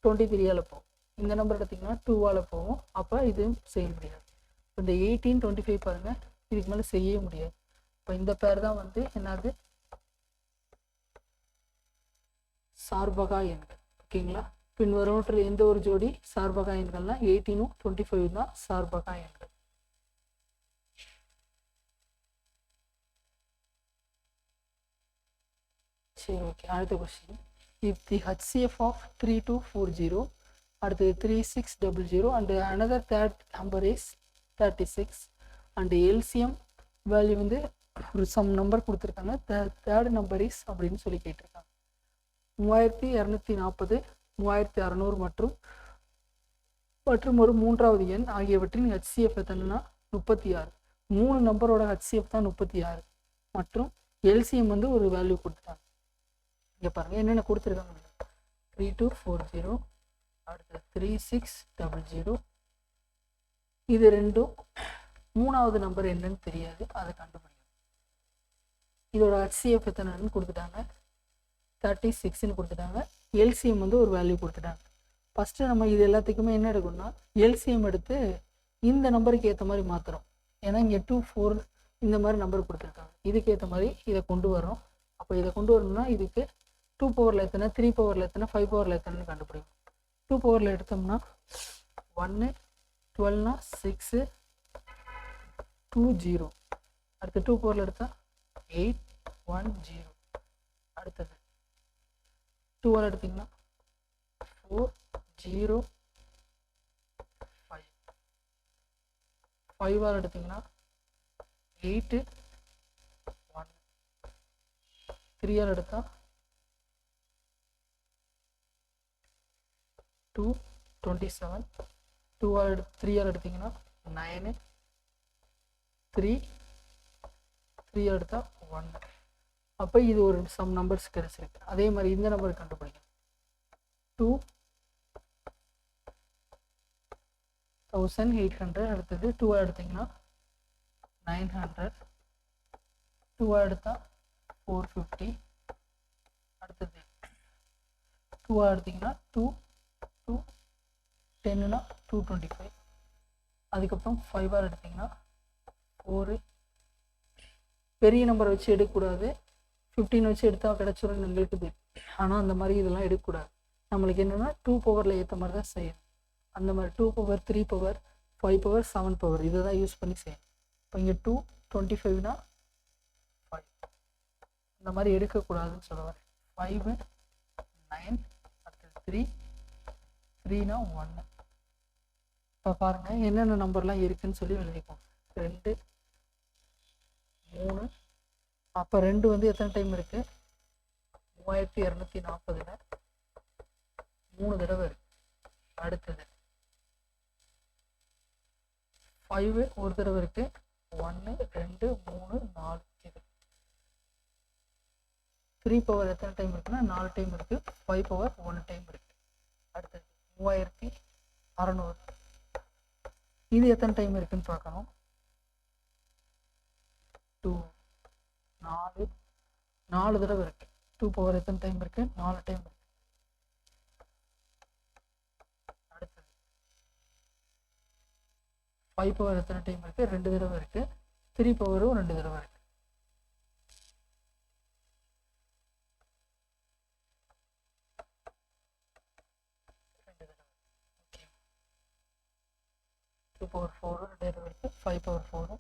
23ஆல் போகும். இந்த நம்பர் எடுத்திங்கன்னா 2ஆல் போகும். அப்போ இதுவும் செய்ய முடியாது. இப்போ இந்த 18, 25 பாருங்கள், இதுக்கு மேலே செய்ய முடியாது. இப்போ இந்த பேர் தான் வந்து என்னது? சார்பகா எண்கள். ஓகேங்களா? பின்வரும் எந்த ஒரு ஜோடி சார்பகா எண்கள்னா 18ம் 25 தான் சார்பகா எண்கள். சரி, ஓகே. அடுத்த question. If the HCF of 3240 அடுத்தது 3600 and another third number is 36 and LCM value வந்து ஒரு சம் நம்பர் கொடுத்துருக்காங்க. தேர்ட் நம்பர் இஸ் அப்படின்னு சொல்லி கேட்டிருக்காங்க. 3240, 3600 மற்றும் ஒரு மூன்றாவது எண் ஆகியவற்றின் HCF எத்தனைனா 36. 3 நம்பரோட HCF தான் 36 மற்றும் எல்சிஎம் வந்து ஒரு வேல்யூ கொடுத்துட்டாங்க. இங்கே பாருங்கள் என்னென்ன கொடுத்துருக்காங்க. 3240 அடுத்து 3600. இது ரெண்டும் மூணாவது நம்பர் என்னன்னு தெரியாது, அதை கண்டுபிடிக்கணும். இதோட HCF எத்தனைன்னு கொடுத்துட்டாங்க, 36ன்னு கொடுத்துட்டாங்க. எல்சிஎம் வந்து ஒரு வேல்யூ கொடுத்துட்டாங்க. ஃபஸ்ட்டு நம்ம இது எல்லாத்துக்குமே என்ன எடுக்கணும்னா எல்சிஎம் எடுத்து இந்த நம்பருக்கு ஏற்ற மாதிரி மாற்றுறோம். ஏன்னா இங்கே 2, 4 இந்த மாதிரி நம்பர் கொடுத்துருக்காங்க. இதுக்கு ஏற்ற மாதிரி இதை கொண்டு வரோம். அப்போ இதை கொண்டு வரணும்னா இதுக்கு 2 பவரில் எத்தனை, 3 பவரில் எத்தனை, 5 பவரில் எத்தனைன்னு கண்டுபிடிக்கும். 2 பவரில் எடுத்தோம்னா 1, 12னா 6, 2, 0. அடுத்து 2 பவரில் எடுத்தால் 8, 1, 0. அடுத்தது 2ஆல் எடுத்திங்கன்னா 4, 0, 5. 5ஆல் எடுத்திங்கன்னா 8, 1. 3ஆல் எடுத்தால் 2, 27. 3ஆல் எடுத்திங்கன்னா 9, 3 எடுத்தால் 1. அப்போ இது ஒரு சம் நம்பர்ஸ் கிடைச்சிருக்கு. அதே மாதிரி இந்த நம்பர் கண்டுபிடிக்கணும். 2800 அடுத்தது 2ஆல் எடுத்திங்கன்னா 900. 2ஆல் எடுத்தால் 450. அடுத்தது 2ஆல் எடுத்திங்கன்னா 2, 10னா 225. அதுக்கப்புறம் 5ஆல் எடுத்திங்கன்னா 4. பெரிய நம்பரை வச்சு எடுக்கக்கூடாது, 15 வச்சு எடுத்தால் கிடச்சிரும் எங்களுக்கு தெரியும். ஆனால் அந்த மாதிரி இதெல்லாம் எடுக்கக்கூடாது. நம்மளுக்கு என்னென்னா 2 பவரில் ஏற்ற மாதிரி தான் செய்யணும். அந்த மாதிரி 2 பவர், 3 பவர், 5 பவர், 7 பவர் இதை தான் யூஸ் பண்ணி செய்யணும். இப்போ இங்கே 2, 25னா 5 அந்த மாதிரி எடுக்கக்கூடாதுன்னு சொல்லுவார். 5, 9 அடுத்தது 3, 3னா 1. இப்போ பாருங்கள் என்னென்ன நம்பர்லாம் இருக்குதுன்னு சொல்லி எழுதிப்போம். 2, 3. அப்போ 2 வந்து எத்தனை டைம் இருக்குது? 3240ல் 3 தடவை இருக்கு. அடுத்தது 5 ஒரு தடவை இருக்கு. 1, 2, 3, 4 இது. 3 பவர் எத்தனை டைம் இருக்குன்னா 4 டைம் இருக்கு. 5 பவர் 1 டைம் இருக்கு. அடுத்தது 3600 இது எத்தனை டைம் இருக்குன்னு பார்க்கணும். 2, 4 தடவை இருக்கு. 2 பவர் எத்தனை டைம் இருக்கு? 4 டைம் இருக்கு. அடுத்தது 5 பவர் எத்தனை டைம் இருக்கு? 2 தடவை இருக்கு. 3 பவரும் 2 தடவை இருக்கு. ஓகே. 2 பவர் 4 2 தடவை இருக்கு. 5 பவர் 4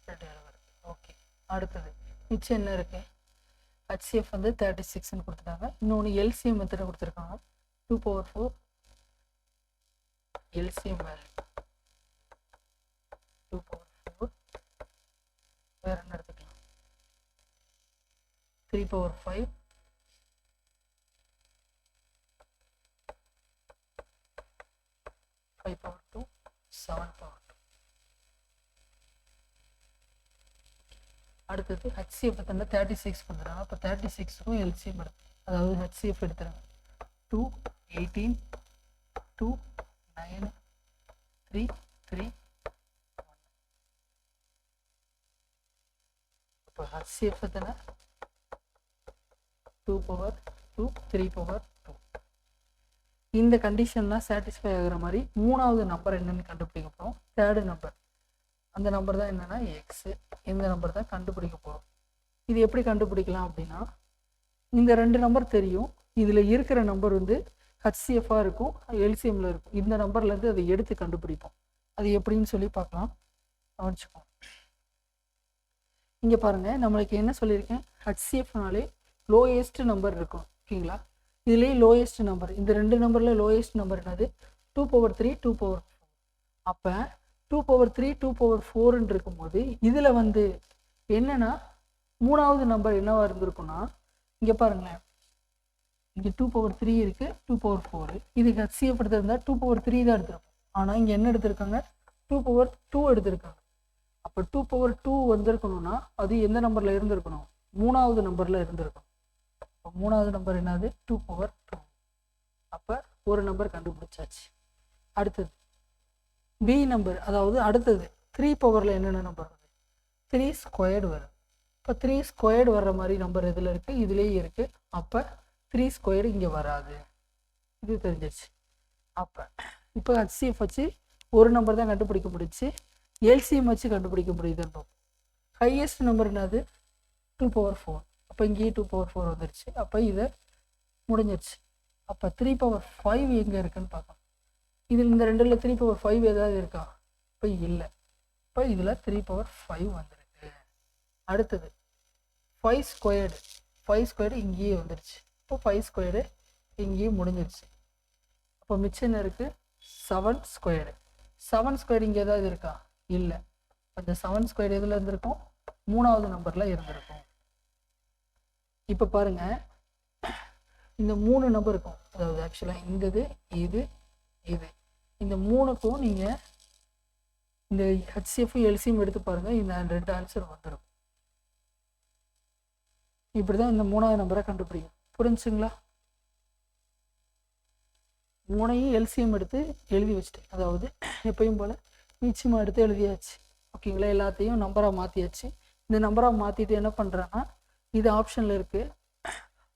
2 தடவை இருக்கு. ஓகே. அடுத்தது மிச்சம் என்ன இருக்கு? HCF வந்து 36ன்னு கொடுத்துட்டாங்க. இன்னொன்று எல்சிஎம் மெத்தடை கொடுத்துருக்காங்க. 2 பவர் 4 எல்சிஎம் வேல்யூ 2 பவர் 4. வேறு என்ன எடுத்துக்கலாம்? 3 பவர் 5 5 பவர் 2 7 பவர் 2. அடுத்தது ஹச்சிஎஃப் எத்தனை 36 பண்ணுறாங்க. அப்போ 36க்கும் எல்சிஎம் எடுத்து, அதாவது ஹச்சிஎஃப் எடுத்துறாங்க 2 18 2 9 3 3. இப்போ ஹச்சிஎஃப் எத்தனை 2 பவர் 2 3 பவர் 2. இந்த கண்டிஷன்லாம் சாட்டிஸ்ஃபை ஆகிற மாதிரி மூணாவது நம்பர் என்னன்னு கண்டுபிடிக்க போகிறோம். தேர்டு நம்பர், அந்த நம்பர் தான் என்னென்னா எக்ஸு. இந்த நம்பர் தான் கண்டுபிடிக்க போகிறோம். இது எப்படி கண்டுபிடிக்கலாம் அப்படின்னா, இந்த ரெண்டு நம்பர் தெரியும், இதில் இருக்கிற நம்பர் வந்து ஹச்சிஎஃபாக இருக்கும், எல்சிஎம்மில் இருக்கும். இந்த நம்பர்லேருந்து அதை எடுத்து கண்டுபிடிப்போம். அது எப்படின்னு சொல்லி பார்க்கலாம், கவனிச்சுக்கோங்க. இங்கே பாருங்கள், நம்மளுக்கு என்ன சொல்லியிருக்கேன், ஹச்சிஎஃப்னாலே லோயஸ்ட் நம்பர் இருக்கும். ஓகேங்களா, இதுலேயே லோயஸ்ட் நம்பர், இந்த ரெண்டு நம்பரில் லோயஸ்ட் நம்பர் என்னது 2 பவர் 3 2 பவர் 4. அப்போ 2 பவர் 3 2 பவர் 4ன்னு இருக்கும்போது இதில் வந்து என்னன்னா மூணாவது நம்பர் என்னவா இருந்திருக்குன்னா, இங்கே பாருங்களேன், இங்கே 2 பவர் 3 இருக்குது, 2 பவர் 4. இதுக்கு ஹச்சிஎஃப் எடுத்திருந்தா 2 பவர் 3 தான் எடுத்திருக்கும். ஆனால் இங்கே என்ன எடுத்திருக்காங்க, 2 பவர் 2 எடுத்திருக்காங்க. அப்போ 2 பவர் 2 வந்திருக்கணும்னா அது எந்த நம்பரில் இருந்திருக்கணும், மூணாவது நம்பரில் இருந்திருக்கணும். இப்போ மூணாவது நம்பர் என்னது 2 பவர் 2. அப்போ ஒரு நம்பர் கண்டுபிடிச்சாச்சு. அடுத்தது பி நம்பர், அதாவது அடுத்தது 3 பவரில் என்னென்ன நம்பர் வருது, 3 ஸ்கொயர்டு வரும். இப்போ 3 ஸ்கொயர்டு வர்ற மாதிரி நம்பர் இதில் இருக்குது, இதுலேயே இருக்குது. அப்போ 3 ஸ்கொயர்டு இங்கே வராது, இது தெரிஞ்சிச்சு. அப்போ இப்போ ஹச்சிஎஃப் வச்சு ஒரு நம்பர் தான் கண்டுபிடிக்க முடிச்சு, எல்சிஎம் வச்சு கண்டுபிடிக்க முடியுதுன்னு. ஹையஸ்ட் நம்பர் என்னது 2 பவர் 4. அப்போ இங்கேயே 2 பவர் 4 வந்துருச்சு. அப்போ இதை முடிஞ்சிருச்சு. அப்போ 3 பவர் 5 எங்கே இருக்குன்னு பார்க்கலாம். இதில் இந்த ரெண்டில் 3 பவர் 5 ஏதாவது இருக்கா, இப்போ இல்லை. இப்போ இதில் 3 பவர் 5 வந்துருக்கு. அடுத்தது 5 ஸ்கொயர்டு, 5 ஸ்கொயர்டு இங்கேயே வந்துருச்சு. இப்போ 5 ஸ்கொயர்டு இங்கேயே முடிஞ்சிருச்சு. அப்போ மிச்சம் என்ன இருக்குது 7 ஸ்கொயர்டு. 7 ஸ்கொயர்டு இங்கே ஏதாவது இருக்கா, இல்லை. அந்த 7 ஸ்கொயர்டு எதில் இருந்திருக்கும், மூணாவது நம்பரில் இருந்திருக்கும். இப்போ பாருங்கள், இந்த 3 நம்பர் இருக்கும், அதாவது ஆக்சுவலாக இந்தது இது இது, இந்த மூணுக்கும் நீங்கள் இந்த ஹச்சிஎஃப் எல்சிஎம் எடுத்து பாருங்கள், இந்த ரெண்டு ஆன்சர் வந்துடும். இப்படி தான் இந்த மூணாவது நம்பரை கண்டுபிடிக்கும். புரிஞ்சுங்களா, மூணையும் எல்சிஎம் எடுத்து எழுதி வச்சுட்டேன், அதாவது எப்பயும் போல் நிச்சயமாக எடுத்து எழுதியாச்சு. ஓகேங்களா, எல்லாத்தையும் நம்பராக மாற்றியாச்சு. இந்த நம்பராக மாற்றிட்டு என்ன பண்ணுறேன்னா, இது ஆப்ஷனில் இருக்குது.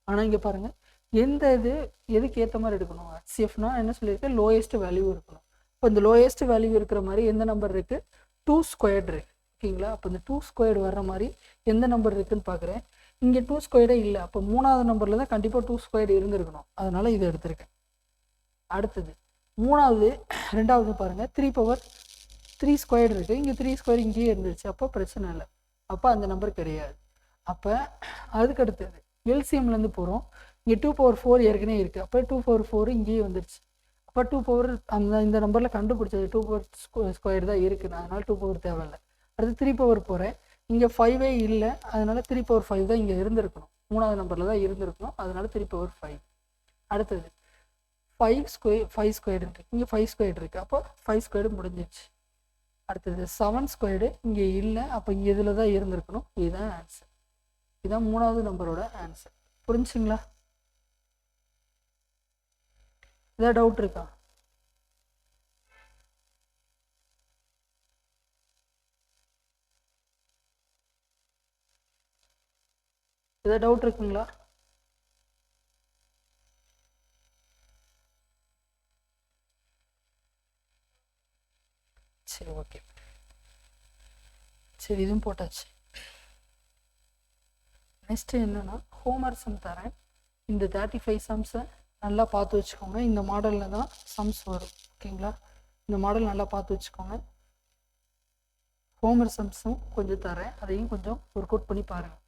ஆனால் இங்கே பாருங்கள், எந்த இது எதுக்கு ஏற்ற மாதிரி எடுக்கணும், ஹச்சிஎஃப்னா என்ன சொல்லியிருக்கேன், லோயஸ்ட் வேல்யூ இருக்கணும். இப்போ இந்த லோயஸ்ட் வேல்யூ இருக்கிற மாதிரி எந்த நம்பர் இருக்குது, 2 ஸ்கொயர்டு இருக்குது. ஓகேங்களா, அப்போ இந்த 2 ஸ்கொயர்டு வர்ற மாதிரி எந்த நம்பர் இருக்குதுன்னு பார்க்குறேன். இங்கே 2 ஸ்கொயர்டே இல்லை. அப்போ மூணாவது நம்பரில் தான் கண்டிப்பாக 2 ஸ்கொயர்டு இருந்திருக்கணும், அதனால் இதை எடுத்திருக்கேன். அடுத்தது ரெண்டாவது பாருங்கள், 3 பவர் 3 ஸ்கொயர்டு இருக்குது. இங்கே 3 ஸ்கொயர் இங்கேயே இருந்துச்சு, அப்போ பிரச்சனை இல்லை, அப்போ அந்த நம்பர் கிடையாது. அப்போ அதுக்கு அடுத்தது எல்சிஎம்லேருந்து போகிறோம். இங்கே 2 பவர் 4 ஏற்கனவே இருக்குது, அப்போ 2 பவர் 4 இங்கேயே வந்துடுச்சு. அப்போ 2 பவர் இந்த நம்பரில் கண்டுபிடிச்சது 2 பவர் ஸ்கொயர் தான் இருக்குது, அதனால் 2 பவர் தேவையில்லை. அடுத்து 3 பவர் போகிறேன், இங்கே 5 இல்லை, அதனால் 3 பவர் 5 தான் இங்கே இருந்திருக்கணும், மூணாவது நம்பரில் தான் இருந்திருக்கணும், அதனால் 3 பவர் 5. அடுத்தது 5 ஸ்கொயர்டு இருக்குது, இங்கே 5 ஸ்கொயர்டு இருக்குது, அப்போ 5 ஸ்கொயர்டு முடிஞ்சிடுச்சு. அடுத்தது 7 ஸ்கொயர்டு இங்கே இல்லை, அப்போ இங்கே இதில் தான் இருந்திருக்கணும், இதுதான் ஆன்சர். இதுதான் மூணாவது நம்பரோட ஆன்சர். புரிஞ்சுங்களா, ஏதாவது டவுட் இருக்கா? ஏதாவது டவுட் இருக்குங்களா? சரி, ஓகே, சரி, இதுவும் போட்டாச்சு. நெக்ஸ்ட்டு என்னென்னா, ஹோம்ஒர்க் சம் தரேன். இந்த 35 சம்ஸை நல்லா பார்த்து வச்சுக்கோங்க. இந்த மாடலில் தான் சம்ஸ் வரும். ஓகேங்களா, இந்த மாடல் நல்லா பார்த்து வச்சுக்கோங்க. ஹோம்ஒர்க் சம்ஸும் கொஞ்சம் தரேன், அதையும் கொஞ்சம் ஒர்க் அவுட் பண்ணி பாருங்கள்.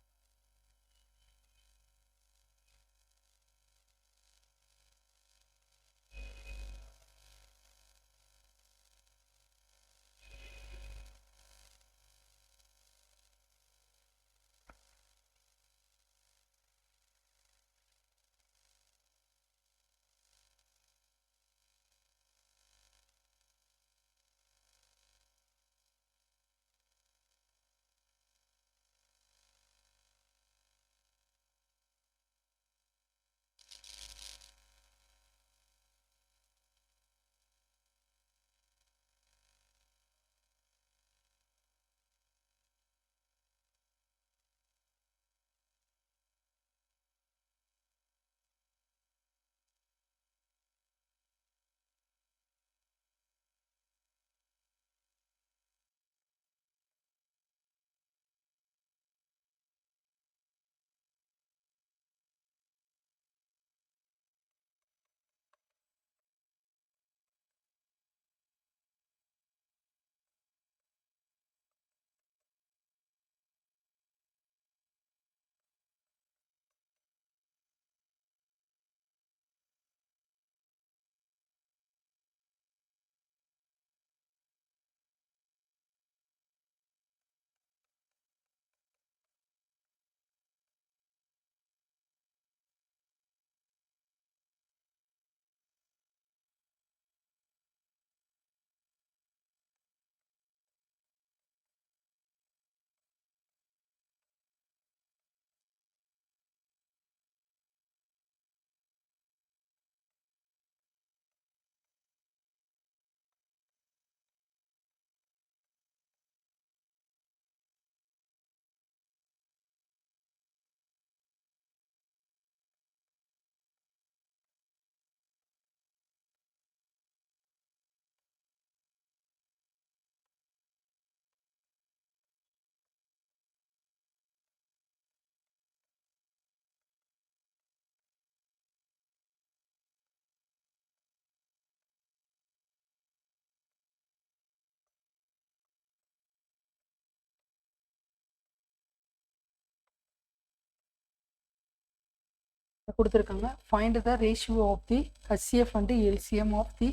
கொடுத்துருக்காங்க. Find the ratio of the HCF and LCM of the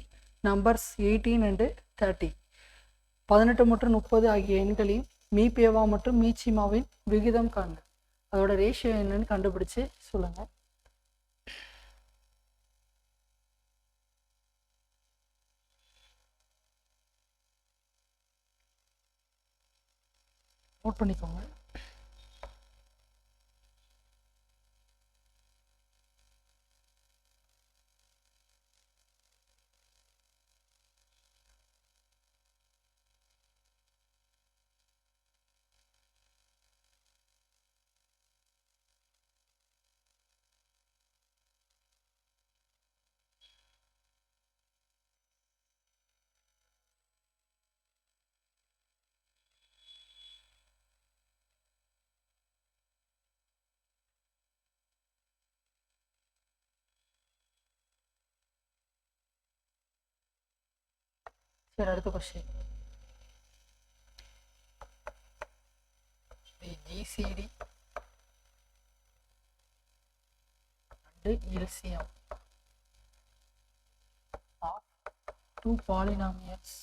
numbers 18 and 30. 18 மற்றும் 30 ஆகிய எண்களின் மீபேவா மற்றும் மீச்சிமாவின் விகிதம் காண்க. அதோட ரேஷியோ என்னன்னு கண்டுபிடிச்சு சொல்லுங்க. நோட் பண்ணிக்கோங்க. சரி, அடுத்த question. The GCD and LCM of two polynomials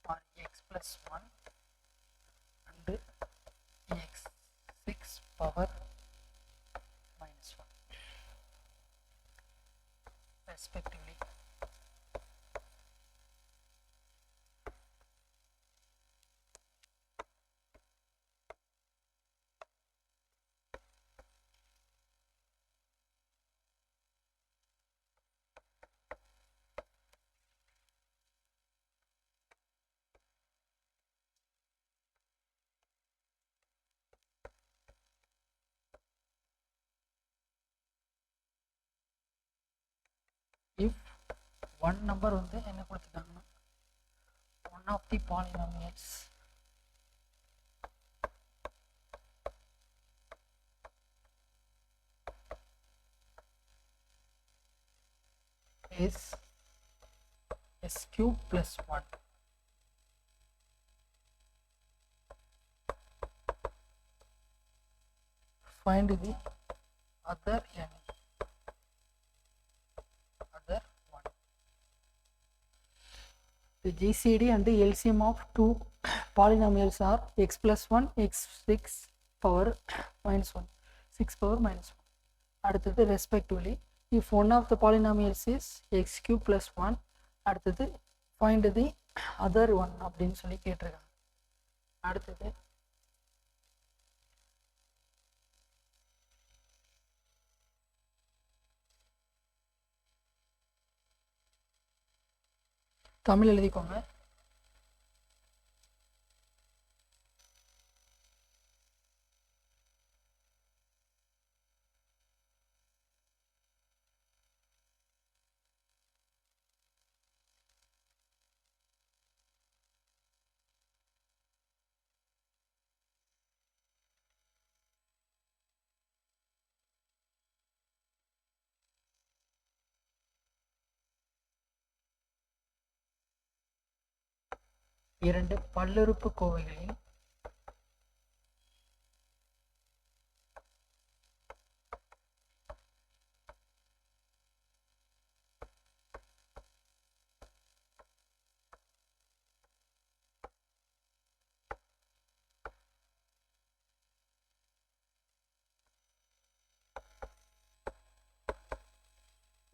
are x plus 1 and x6 power minus 1 respectively. If one number வந்து என்ன கொடுத்துட்டாங்கன்னா one of the polynomials is s cube plus 1, find the other n, other one. The GCD and the LCM of two polynomials are x plus 1, x6 power minus 1, 6 power minus 1. அடுத்தது respectively, if one of the polynomials is x cube plus 1, அடுத்தது find the other one அப்படின்னு சொல்லி கேட்டிருக்காங்க. அடுத்தது தமிழ் எழுதிக்கோங்க. இரண்டு பல்லுறுப்புக்கோவைகளின்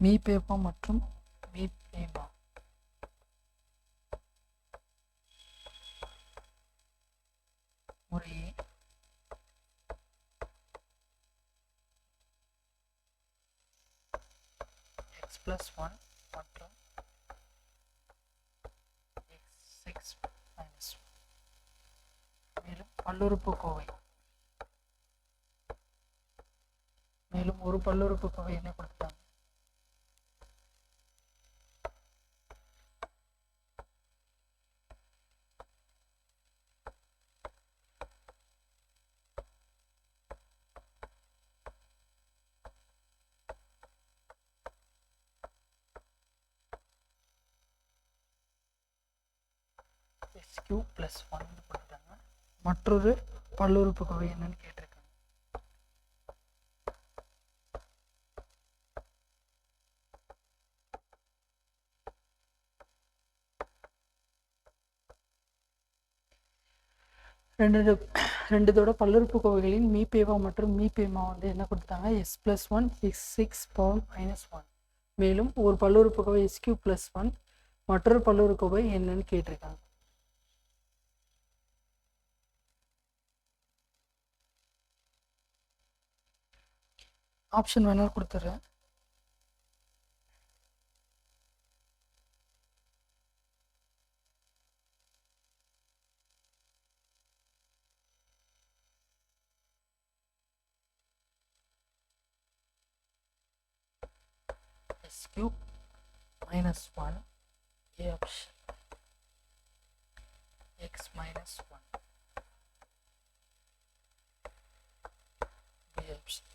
மீபேவா மற்றும் மீபேவா முறையே x plus 1 மற்றும் x6 minus 1. மேலும் பல்லுறுப்புக்கோவை, மேலும் ஒரு பல்லுறுப்புக்கோவை என்ன கொடுத்தாங்க? எக்ஸ் கியூப் ப்ளஸ் 1 போட்டுட்டாங்க. மற்றொரு பல்லுறுப்புக்கோவை என்னன்னு கேட்டிருக்காங்க. ரெண்டுதோட பல்லுறுப்புக்கோவைகளின் மீபேவா மற்றும் மீபேமா வந்து என்ன கொடுத்தாங்க, எஸ் ப்ளஸ் 1 x6 பவர் -1. மேலும் ஒரு பல்லுறுப்புக்கோவை எஸ் கியூப் ப்ளஸ் 1, மற்றொரு பல்லுறுப்புக்கோவை என்னன்னு கேட்டிருக்காங்க. ஆப்ஷன் வேணாலும் கொடுத்துட்றேன். x cube minus 1, A option. X minus 1, B option.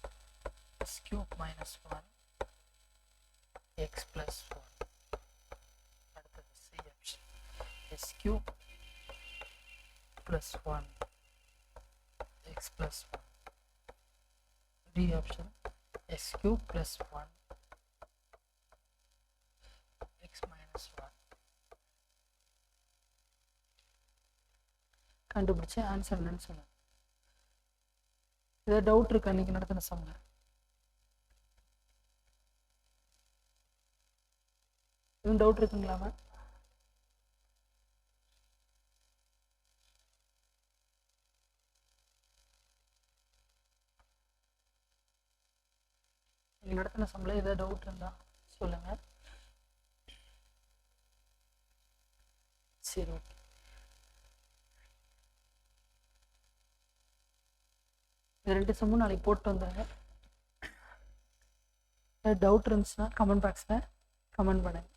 x cube minus 1, x plus 1. அடுத்தது C option. x cube plus 1, x plus 1. D option. x cube plus 1, x minus 1. கண்டுபிடிச்ச answer என்னன்னு சொல்லுங்க. ஏதாவது டவுட் இருக்கா இன்னைக்கு நடத்தின சம்ல? எதுவும் டவுட் இருக்குங்களா மேம்? இன்னைக்கு நடத்தின சம்ல ஏதாவது டவுட் இருந்தா சொல்லுங்க. சரி, ஓகே. இந்த 2 சம்மும் நாளைக்கு போட்டு வந்தாங்க. டவுட் இருந்துச்சுன்னா கமெண்ட் பாக்ஸில் கமெண்ட் பண்ணுங்க.